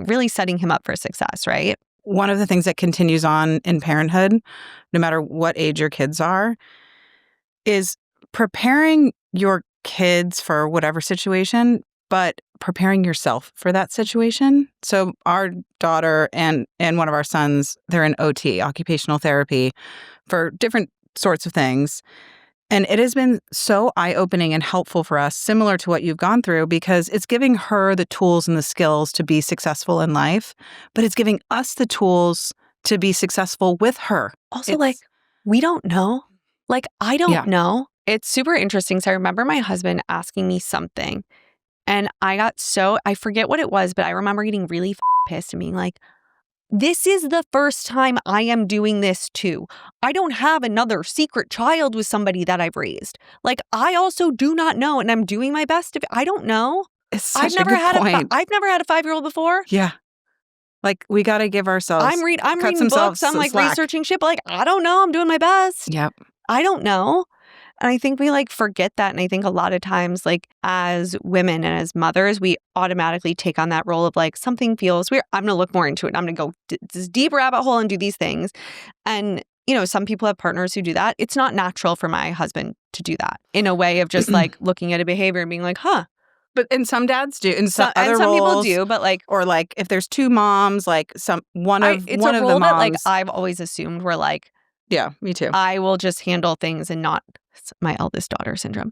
really setting him up for success, right? One of the things that continues on in parenthood, no matter what age your kids are, is preparing your kids for whatever situation, but preparing yourself for that situation. So our daughter and one of our sons, they're in OT, occupational therapy, for different sorts of things. And it has been so eye-opening and helpful for us, similar to what you've gone through, because it's giving her the tools and the skills to be successful in life, but it's giving us the tools to be successful with her. Also, like, we don't know. Like, I don't know. It's super interesting. So I remember my husband asking me something. And I forget what it was, but I remember getting really pissed and being like, this is the first time I am doing this too. I don't have another secret child with somebody that I've raised. Like, I also do not know, and I'm doing my best. I don't know. It's such a good point. I've never had a 5-year-old before. Yeah. Like, we got to give ourselves I'm reading books. I'm like researching shit, but like, I don't know. I'm doing my best. Yep. I don't know. And I think we like forget that. And I think a lot of times, like as women and as mothers, we automatically take on that role of like, something feels weird. I'm going to look more into it. I'm going to go this deep rabbit hole and do these things. And, you know, some people have partners who do that. It's not natural for my husband to do that in a way of just like looking at a behavior and being like, And some dads do, and some people do, but like, or like if there's two moms, like one of the moms. That like I've always assumed we're like, yeah, me too. I will just handle things and not. My eldest daughter syndrome.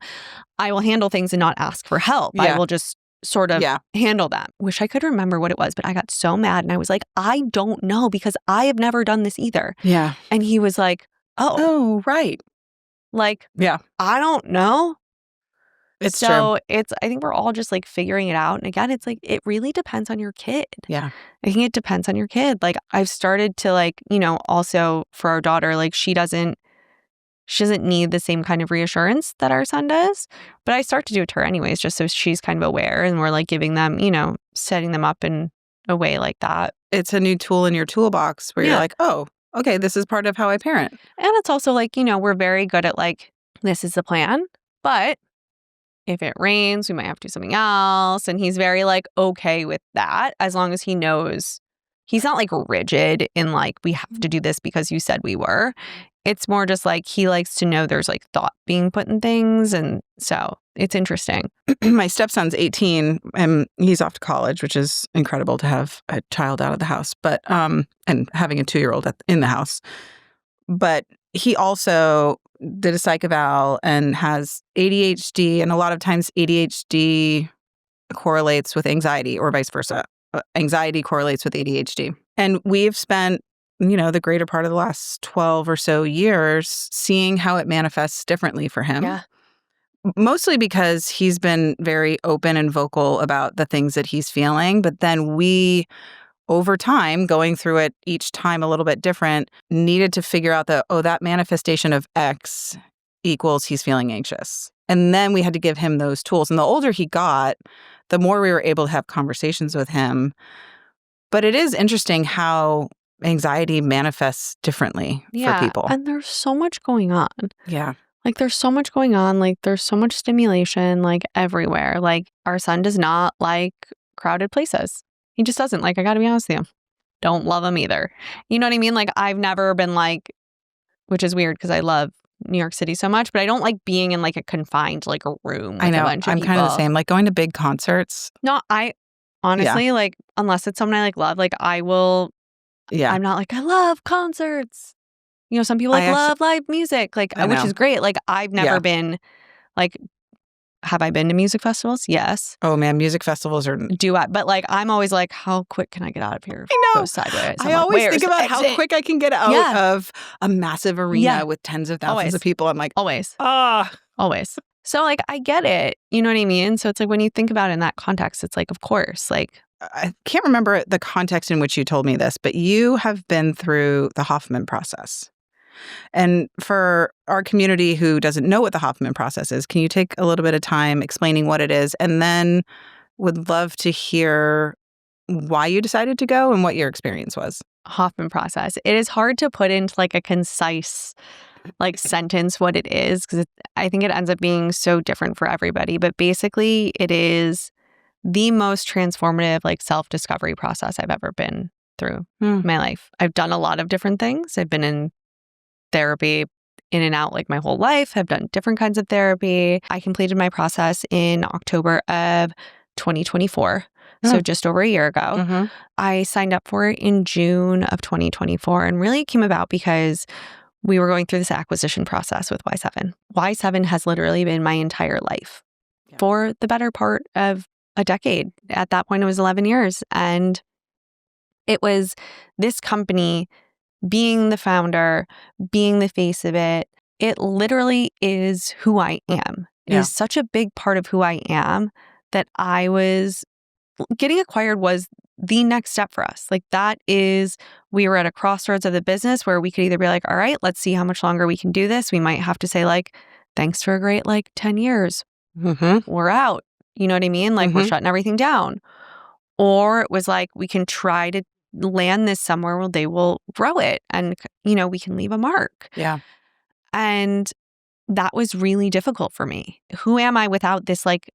I will handle things and not ask for help. Yeah. I will just sort of Yeah. handle them. Wish I could remember what it was, but I got so mad and I was like, I don't know because I have never done this either. Yeah. And he was like, Oh, right. like, Yeah. I don't know. It's So true. I think we're all just like figuring it out. And again, it's like, it really depends on your kid. Yeah. I think it depends on your kid. Like I've started to like, you know, also for our daughter, like she doesn't need the same kind of reassurance that our son does. But I start to do it to her anyways, just so she's kind of aware and we're like giving them, you know, setting them up in a way like that. It's a new tool in your toolbox where you're like, oh, okay, this is part of how I parent. And it's also like, you know, we're very good at like, this is the plan, but if it rains, we might have to do something else. And he's very like okay with that as long as he knows he's not like rigid in like, we have to do this because you said we were. It's more just like he likes to know there's like thought being put in things. And so it's interesting. My stepson's 18 and he's off to college, which is incredible to have a child out of the house, but and having a 2-year-old in the house. But he also did a psych eval and has ADHD, and a lot of times ADHD correlates with anxiety or vice versa. Anxiety correlates with ADHD. And we've spent, you know, the greater part of the last 12 or so years seeing how it manifests differently for him. Yeah. Mostly because he's been very open and vocal about the things that he's feeling. But then we, over time, going through it each time a little bit different, needed to figure out that manifestation of X equals he's feeling anxious. And then we had to give him those tools. And the older he got, the more we were able to have conversations with him. But it is interesting how anxiety manifests differently for people. And there's so much going on. Yeah. Like there's so much going on. Like there's so much stimulation like everywhere. Like our son does not like crowded places. He just doesn't. Like I got to be honest with you. Don't love him either. You know what I mean? Like I've never been like, which is weird because I love New York City so much, but I don't like being in like a confined like a room. I know. I'm kind of the same. Like going to big concerts. No, I honestly like unless it's someone I like love, like I will. Yeah. I'm not like I love concerts. You know, some people like love live music, like which is great. Like I've never been like. Have I been to music festivals? Yes. Oh man, music festivals are. Do I? But like, I'm always like, how quick can I get out of here? I know. Go sideways. I always think about how quick I can get out of a massive arena with tens of thousands of people. I'm like, always. Always. So like, I get it. You know what I mean? So it's like when you think about it in that context, it's like, of course, like. I can't remember the context in which you told me this, but you have been through the Hoffman Process. And for our community who doesn't know what the Hoffman Process is, can you take a little bit of time explaining what it is? And then would love to hear why you decided to go and what your experience was. Hoffman Process. It is hard to put into like a concise like sentence what it is because I think it ends up being so different for everybody. But basically, it is the most transformative like self-discovery process I've ever been through in my life. I've done a lot of different things. I've been in therapy in and out like my whole life. I've done different kinds of therapy. I completed my process in October of 2024. So just over a year ago. I signed up for it in June of 2024 and really it came about because we were going through this acquisition process with Y7. Y7 has literally been my entire life for the better part of a decade. At that point, it was 11 years. And it was this company being the founder, being the face of it, it literally is who I am. It is such a big part of who I am that getting acquired was the next step for us. Like we were at a crossroads of the business where we could either be like, all right, let's see how much longer we can do this. We might have to say like, thanks for a great like 10 years. We're out. You know what I mean? Like we're shutting everything down. Or it was like, we can try to land this somewhere where they will grow it and, you know, we can leave a mark. Yeah. And that was really difficult for me. Who am I without this like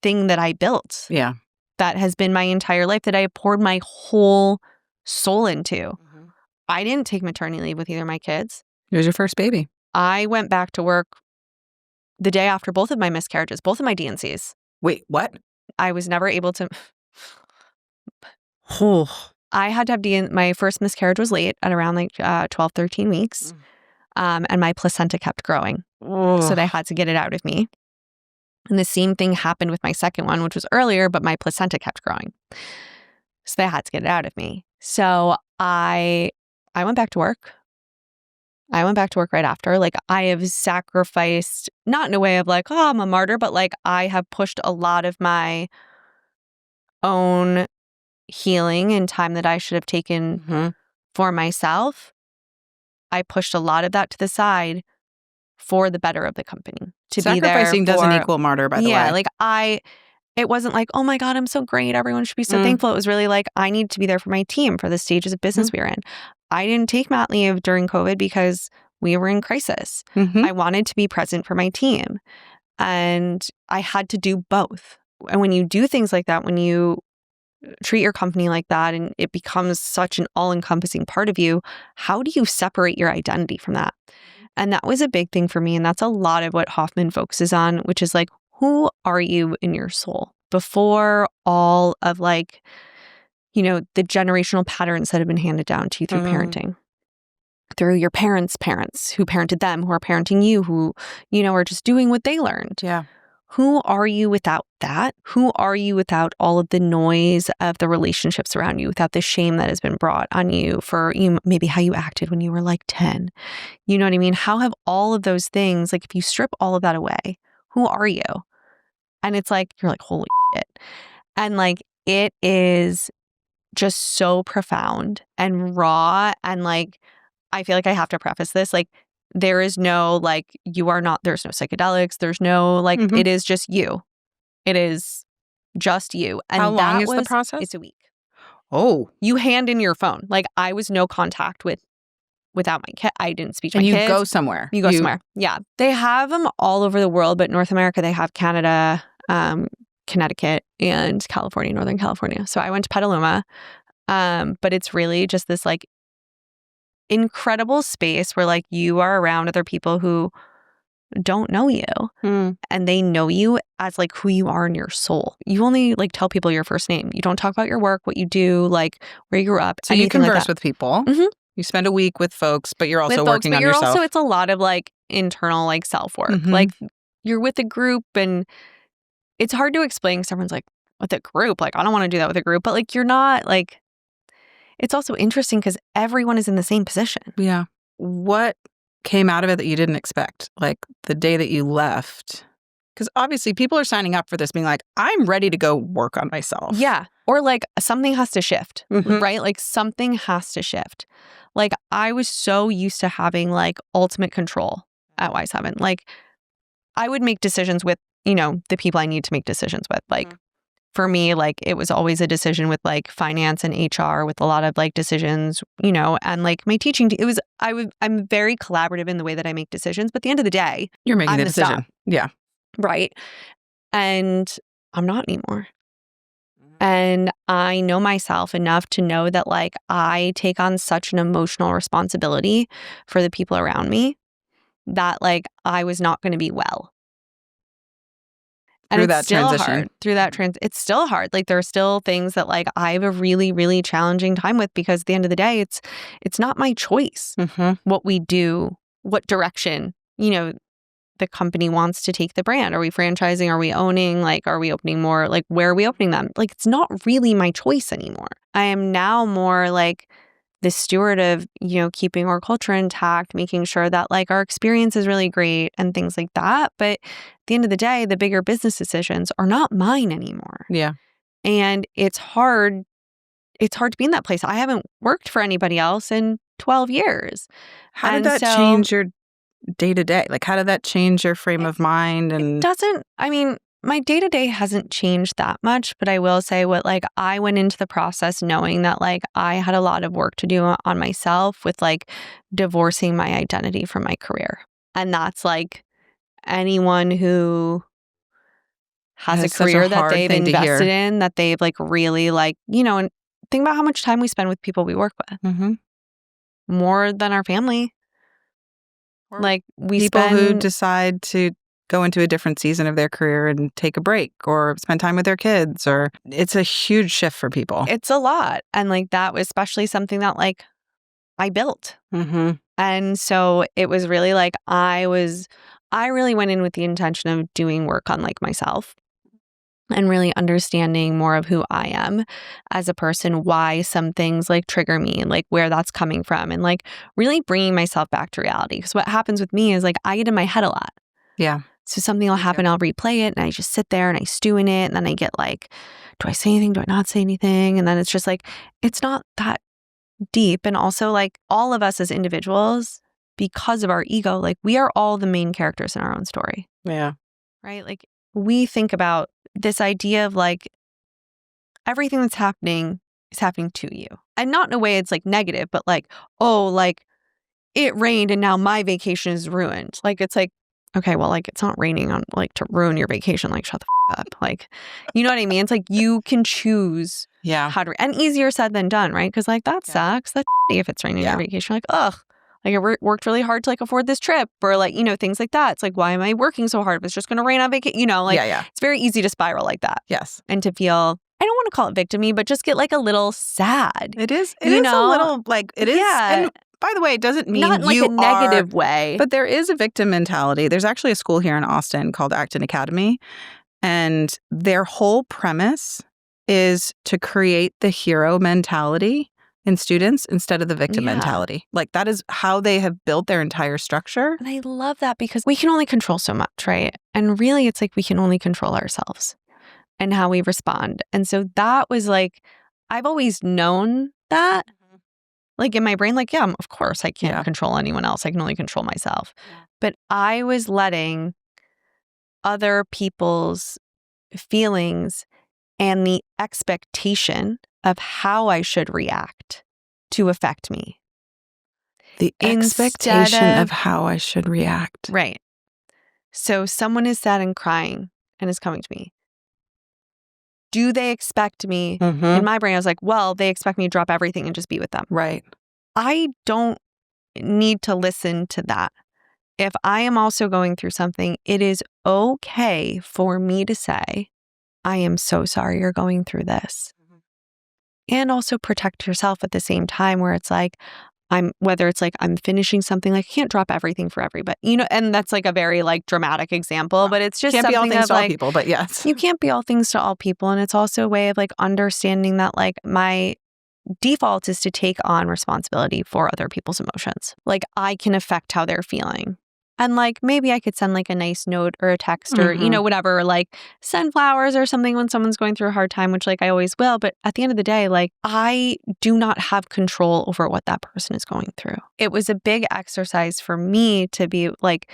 thing that I built? Yeah. That has been my entire life that I poured my whole soul into. I didn't take maternity leave with either of my kids. It was your first baby. I went back to work the day after both of my miscarriages, both of my DNCs. Wait, what? I was never able to. I had to have my first miscarriage was late at around like 12, 13 weeks. And my placenta kept growing. So they had to get it out of me. And the same thing happened with my second one, which was earlier, but my placenta kept growing. So they had to get it out of me. So I went back to work. I went back to work right after. Like, I have sacrificed, not in a way of like, oh, I'm a martyr, but like I have pushed a lot of my own healing and time that I should have taken for myself. I pushed a lot of that to the side for the better of the company. To be there. Sacrificing doesn't equal martyr, by the way. Yeah, like it wasn't like, oh my God, I'm so great. Everyone should be so thankful. It was really like, I need to be there for my team for the stages of business we were in. I didn't take mat leave during COVID because we were in crisis. I wanted to be present for my team. And I had to do both. And when you do things like that, when you treat your company like that and it becomes such an all-encompassing part of you, how do you separate your identity from that? And that was a big thing for me. And that's a lot of what Hoffman focuses on, which is like, who are you in your soul? Before all of like, you know, the generational patterns that have been handed down to you through parenting, through your parents' parents who parented them, who are parenting you, who, you know, are just doing what they learned. Yeah. Who are you without that? Who are you without all of the noise of the relationships around you, without the shame that has been brought on you for maybe how you acted when you were like 10? You know what I mean? How have all of those things, like if you strip all of that away, who are you? And it's like, you're like, holy shit. And like, it is just so profound and raw. And like, I feel like I have to preface this, like, there is no, like, there's no psychedelics. There's no, like, it is just you. It is just you. And how long is the process? It's a week. Oh. You hand in your phone. Like, I was no contact without my kid. I didn't speak to my kids. And you go somewhere. You go somewhere. Yeah. They have them all over the world, but North America, they have Canada, Connecticut, and California, Northern California. So I went to Petaluma. But it's really just this like incredible space where like you are around other people who don't know you and they know you as like who you are in your soul. You only like tell people your first name. You don't talk about your work, what you do, like where you grew up. So you converse with people. You spend a week with folks, but you're also working on yourself. Also, it's a lot of like internal like self-work. Like you're with a group and it's hard to explain because everyone's like, with a group, like I don't want to do that with a group, but like you're not like, it's also interesting because everyone is in the same position. Yeah. What came out of it that you didn't expect? Like the day that you left? Because obviously people are signing up for this being like, I'm ready to go work on myself. Yeah. Or like something has to shift, right? Like something has to shift. Like I was so used to having like ultimate control at Y7. Like I would make decisions with, you know, the people I need to make decisions with. Like for me, like it was always a decision with like finance and HR with a lot of like decisions, you know, and like my teaching, I'm very collaborative in the way that I make decisions, but at the end of the day, you're making I'm the decision. Star. Yeah. Right. And I'm not anymore. And I know myself enough to know that like I take on such an emotional responsibility for the people around me that like I was not going to be well. And it's still hard. It's still hard. Like there are still things that like I have a really, really challenging time with because at the end of the day, it's not my choice what we do, what direction, you know, the company wants to take the brand. Are we franchising? Are we owning? Like, are we opening more? Like, where are we opening them? Like, it's not really my choice anymore. I am now more like the steward of, you know, keeping our culture intact, making sure that like our experience is really great and things like that. But at the end of the day, the bigger business decisions are not mine anymore. Yeah. And it's hard. It's hard to be in that place. I haven't worked for anybody else in 12 years. How did that change your day to day? Like, how did that change your frame of mind? And it doesn't, I mean, my day-to-day hasn't changed that much, but I will say I went into the process knowing that like I had a lot of work to do on myself with like divorcing my identity from my career. And that's like anyone who has a career that they've invested in, that they've like really like, you know, and think about how much time we spend with people we work with. More than our family. Or like we people who decide to go into a different season of their career and take a break or spend time with their kids, or it's a huge shift for people. It's a lot. And like that was especially something that like I built. And so it was really like I I really went in with the intention of doing work on like myself and really understanding more of who I am as a person, why some things like trigger me and like where that's coming from, and like really bringing myself back to reality. Because what happens with me is like I get in my head a lot. Yeah. So something will happen, I'll replay it and I just sit there and I stew in it. And then I get like, do I say anything? Do I not say anything? And then it's just like, it's not that deep. And also like all of us as individuals, because of our ego, like we are all the main characters in our own story. Yeah. Right? Like we think about this idea of like everything that's happening is happening to you. And not in a way it's like negative, but like, oh, like it rained and now my vacation is ruined. Like it's like, okay, well, like it's not raining on like to ruin your vacation. Like shut the up. Like, you know what I mean? It's like you can choose how to, and easier said than done, right? Because like that sucks. That's if it's raining on your vacation. Like, ugh. Like I worked really hard to like afford this trip, or like, you know, things like that. It's like, why am I working so hard if it's just going to rain on vacation? You know, like it's very easy to spiral like that. Yes. And to feel, I don't want to call it victim-y, but just get like a little sad. It is. It is a little like it is. And by the way, it doesn't mean not in like you a negative way. But there is a victim mentality. There's actually a school here in Austin called Acton Academy, and their whole premise is to create the hero mentality in students instead of the victim mentality. Like that is how they have built their entire structure. And I love that because we can only control so much, right? And really it's like we can only control ourselves and how we respond. And so that was like, I've always known that. Like in my brain, like, yeah, of course I can't control anyone else. I can only control myself. But I was letting other people's feelings and the expectation of how I should react to affect me. The expectation of how I should react. Right. So someone is sad and crying and is coming to me. Do they expect me? In my brain, I was like, well, they expect me to drop everything and just be with them. Right. I don't need to listen to that. If I am also going through something, it is okay for me to say, I am so sorry you're going through this. And also protect yourself at the same time where it's like, whether it's like I'm finishing something, like I can't drop everything for everybody, you know, and that's like a very like dramatic example, but it's just can't be all something things of to all like, people, but yes. You can't be all things to all people. And it's also a way of like understanding that like my default is to take on responsibility for other people's emotions. Like I can affect how they're feeling. And like maybe I could send like a nice note or a text or, you know, whatever, like send flowers or something when someone's going through a hard time, which like I always will. But at the end of the day, like I do not have control over what that person is going through. It was a big exercise for me to be like,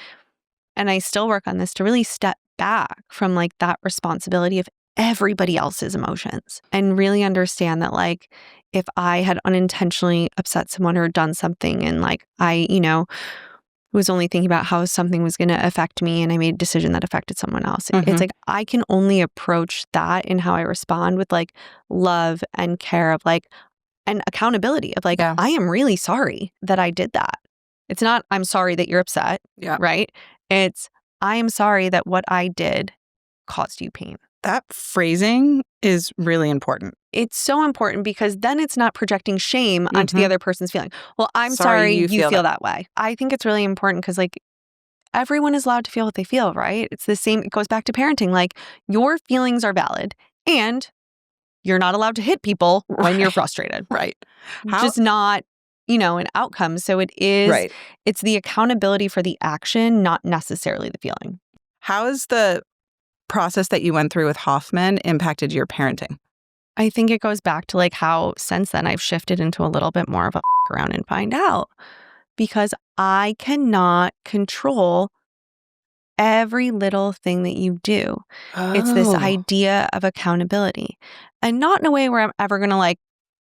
and I still work on this, to really step back from like that responsibility of everybody else's emotions and really understand that like if I had unintentionally upset someone or done something and like I, you know, was only thinking about how something was going to affect me and I made a decision that affected someone else. It's like I can only approach that in how I respond with like love and care of like and accountability of like, I am really sorry that I did that. It's not I'm sorry that you're upset, right? It's I am sorry that what I did caused you pain. That phrasing is really important. It's so important because then it's not projecting shame onto the other person's feeling. Well, I'm sorry you feel that way. I think it's really important because like everyone is allowed to feel what they feel, right? It's the same. It goes back to parenting. Like your feelings are valid and you're not allowed to hit people when you're frustrated. Right. Just not, you know, an outcome. So it is, it's the accountability for the action, not necessarily the feeling. How is the process that you went through with Hoffman impacted your parenting? I think it goes back to like how since then I've shifted into a little bit more of a around and find out because I cannot control every little thing that you do. It's this idea of accountability and not in a way where I'm ever going to like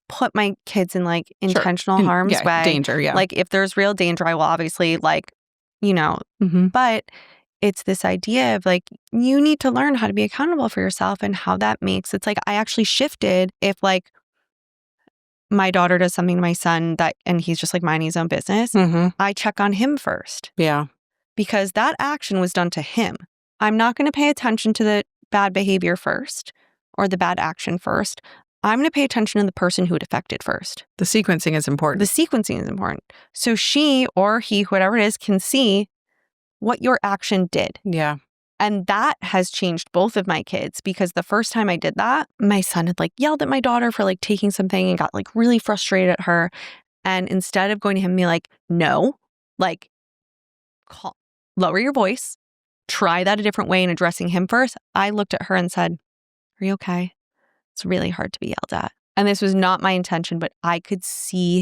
put my kids in like intentional harm's way. Danger, Like if there's real danger, I will obviously like, you know, but it's this idea of like, you need to learn how to be accountable for yourself and how that makes, it's like, I actually shifted if like my daughter does something to my son that, and he's just like minding his own business, I check on him first. Yeah. Because that action was done to him. I'm not going to pay attention to the bad behavior first or the bad action first. I'm going to pay attention to the person who it affected first. The sequencing is important. The sequencing is important. So she or he, whatever it is, can see what your action did. Yeah. And that has changed both of my kids, because the first time I did that, my son had like yelled at my daughter for like taking something and got like really frustrated at her. And instead of going to him and be like, no, like lower your voice, try that a different way and addressing him first, I looked at her and said, are you okay? It's really hard to be yelled at. And this was not my intention, but I could see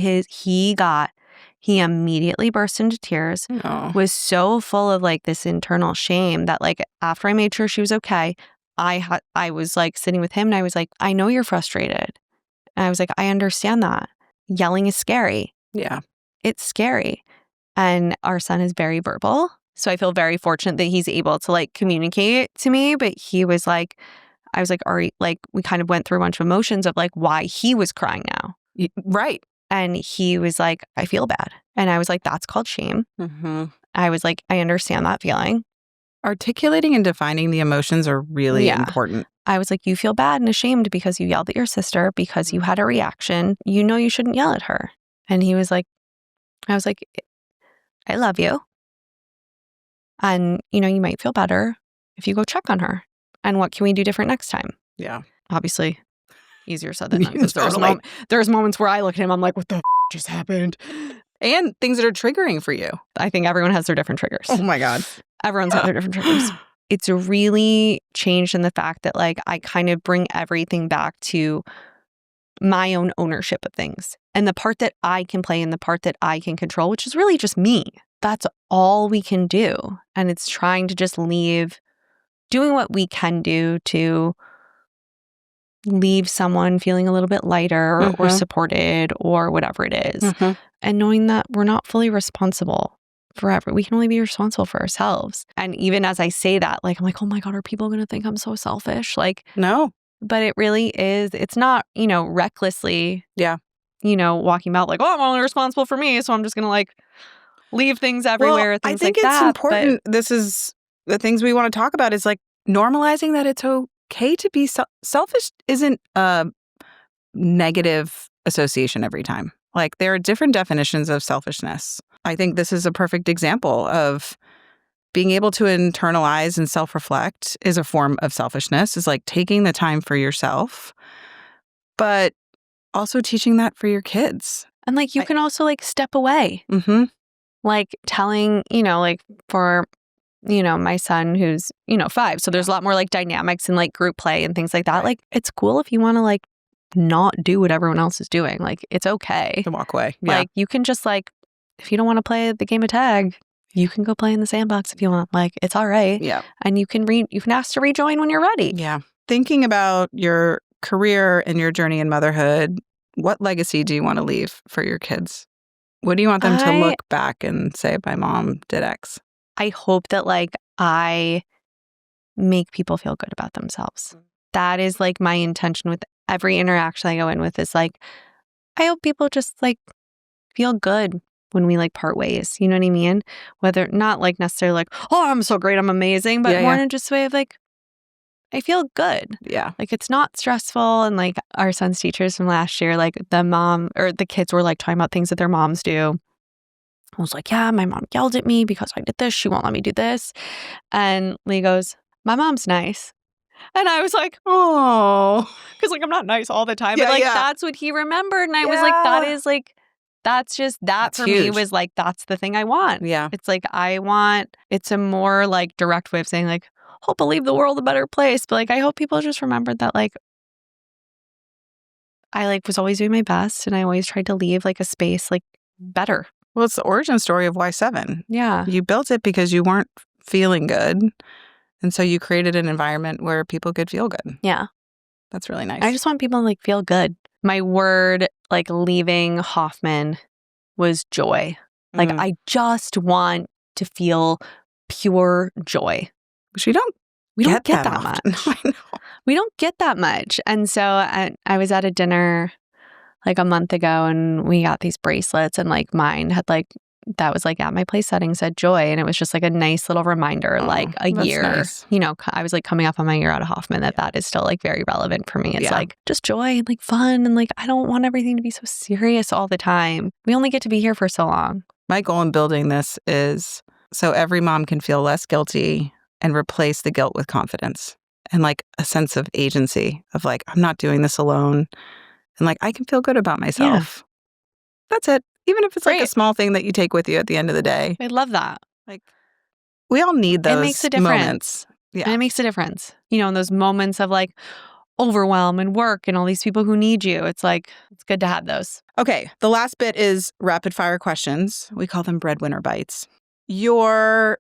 he immediately burst into tears, was so full of like this internal shame that like after I made sure she was okay, I was like sitting with him and I was like, I know you're frustrated. And I was like, I understand that. Yelling is scary. Yeah. It's scary. And our son is very verbal. So I feel very fortunate that he's able to like communicate to me. But he was like, I was like, Ari, like we kind of went through a bunch of emotions of like why he was crying now. Right. And he was like, I feel bad. And I was like, that's called shame. Mm-hmm. I was like, I understand that feeling. Articulating and defining the emotions are really important. I was like, you feel bad and ashamed because you yelled at your sister, because you had a reaction. You know you shouldn't yell at her. And he was like, I was like, I love you. And, you know, you might feel better if you go check on her. And what can we do different next time? Yeah. Obviously, easier said than done. Because there's moments where I look at him, I'm like, what the just happened? And things that are triggering for you. I think everyone has their different triggers. Oh my God. Everyone's got their different triggers. It's really changed in the fact that like I kind of bring everything back to my own ownership of things and the part that I can play and the part that I can control, which is really just me. That's all we can do. And it's trying to just doing what we can do to leave someone feeling a little bit lighter or supported or whatever it is. And knowing that we're not fully responsible forever. We can only be responsible for ourselves. And even as I say that, like, I'm like, oh my God, are people going to think I'm so selfish? Like, no. But it really is. It's not, you know, recklessly, you know, walking about like, oh, I'm only responsible for me. So I'm just going to like leave things everywhere. Well, things I think like it's that. important. This is the things we want to talk about is like normalizing that it's okay to be selfish isn't a negative association every time. Like there are different definitions of selfishness. I think this is a perfect example of being able to internalize and self-reflect is a form of selfishness, is like taking the time for yourself, but also teaching that for your kids. And like you can also like step away. Like telling, you know, like for, you know, my son who's, you know, 5. So there's a lot more like dynamics and like group play and things like that. Like it's cool if you want to like not do what everyone else is doing. Like it's okay to walk away. Like you can just like, if you don't want to play the game of tag, you can go play in the sandbox if you want. Like it's all right. Yeah. And you can ask to rejoin when you're ready. Yeah. Thinking about your career and your journey in motherhood, what legacy do you want to leave for your kids? What do you want them to look back and say, my mom did X? I hope that like I make people feel good about themselves. That is like my intention with every interaction I go in with is like, I hope people just like feel good when we like part ways. You know what I mean? Whether not like necessarily like, oh, I'm so great, I'm amazing, but more in just a way of like, I feel good. Yeah. Like it's not stressful. And like our son's teachers from last year, like the mom or the kids were like talking about things that their moms do. I was like, yeah, my mom yelled at me because I did this. She won't let me do this. And Lee goes, my mom's nice. And I was like, oh, because like I'm not nice all the time. But like that's what he remembered. And I was like, that is like, that's for huge. Me was like, that's the thing I want. Yeah. It's like, it's a more like direct way of saying like, hope I'll leave the world a better place. But like, I hope people just remembered that like, I like was always doing my best and I always tried to leave like a space like better. Well, it's the origin story of Y7. Yeah. You built it because you weren't feeling good. And so you created an environment where people could feel good. Yeah. That's really nice. I just want people to like feel good. My word, like leaving Hoffman was joy. Like I just want to feel pure joy. Which we don't get that much. I know. We don't get that much. And so I was at a dinner like a month ago and we got these bracelets and like mine had like, that was like at my place setting said joy. And it was just like a nice little reminder, like a year, nice. You know, I was like coming up on my year out of Hoffman that is still like very relevant for me. It's like just joy and like fun. And like, I don't want everything to be so serious all the time. We only get to be here for so long. My goal in building this is so every mom can feel less guilty and replace the guilt with confidence and like a sense of agency of like, I'm not doing this alone. And like, I can feel good about myself. That's it. Even if it's like a Great. small thing that you take with you at the end of the day. I love that. Like, we all need those It makes a difference. moments. Yeah. And it makes a difference. You know, in those moments of like overwhelm and work and all these people who need you. It's like, it's good to have those. Okay. The last bit is rapid fire questions. We call them breadwinner bites. Your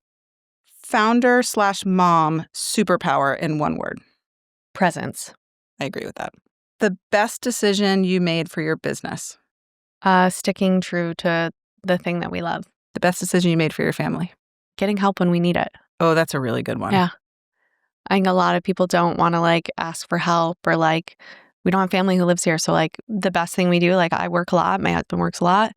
founder/mom superpower in one word. Presence. I agree with that. The best decision you made for your business. Sticking true to the thing that we love. The best decision you made for your family. Getting help when we need it. Oh, that's a really good one. Yeah. I think a lot of people don't want to like ask for help or like, we don't have family who lives here. So like the best thing we do, like I work a lot, my husband works a lot.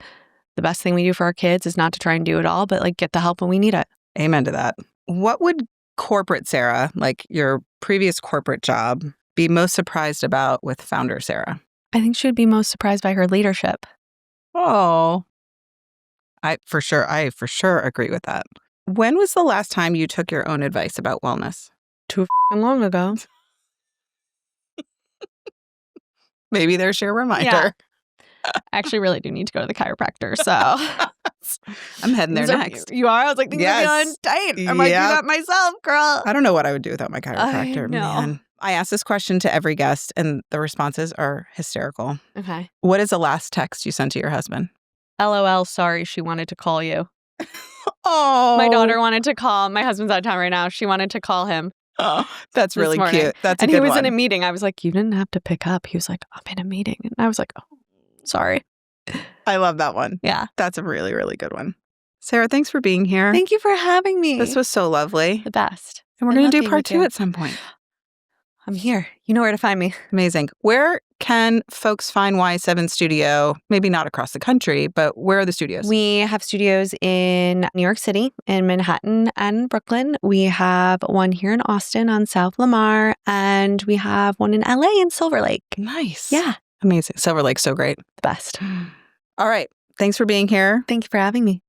The best thing we do for our kids is not to try and do it all, but like get the help when we need it. Amen to that. What would corporate Sarah, like your previous corporate job, be most surprised about with founder Sarah? I think she would be most surprised by her leadership. Oh, I for sure agree with that. When was the last time you took your own advice about wellness? Too long ago. Maybe there's your reminder. Yeah. I actually really do need to go to the chiropractor, so. I'm heading there So next. You are? I was like, things are feeling tight. I might do that myself, girl. I don't know what I would do without my chiropractor, I know. man. I ask this question to every guest, and the responses are hysterical. Okay. What is the last text you sent to your husband? LOL, sorry, she wanted to call you. Oh. My daughter wanted to call. My husband's out of town right now. She wanted to call him. Oh, that's really morning. cute. That's a and good he was one. in a meeting. I was like, you didn't have to pick up. He was like, I'm in a meeting. And I was like, oh, sorry. I love that one. Yeah. That's a really, really good one. Sarah, thanks for being here. Thank you for having me. This was so lovely. the best. And we're I going love to do being part with 2 you. at some point. I'm here. You know where to find me. Amazing. Where can folks find Y7 Studio? Maybe not across the country, but where are the studios? We have studios in New York City, in Manhattan, and Brooklyn. We have one here in Austin on South Lamar, and we have one in LA in Silver Lake. Nice. Yeah. Amazing. Silver Lake's so great. The best. All right. Thanks for being here. Thank you for having me.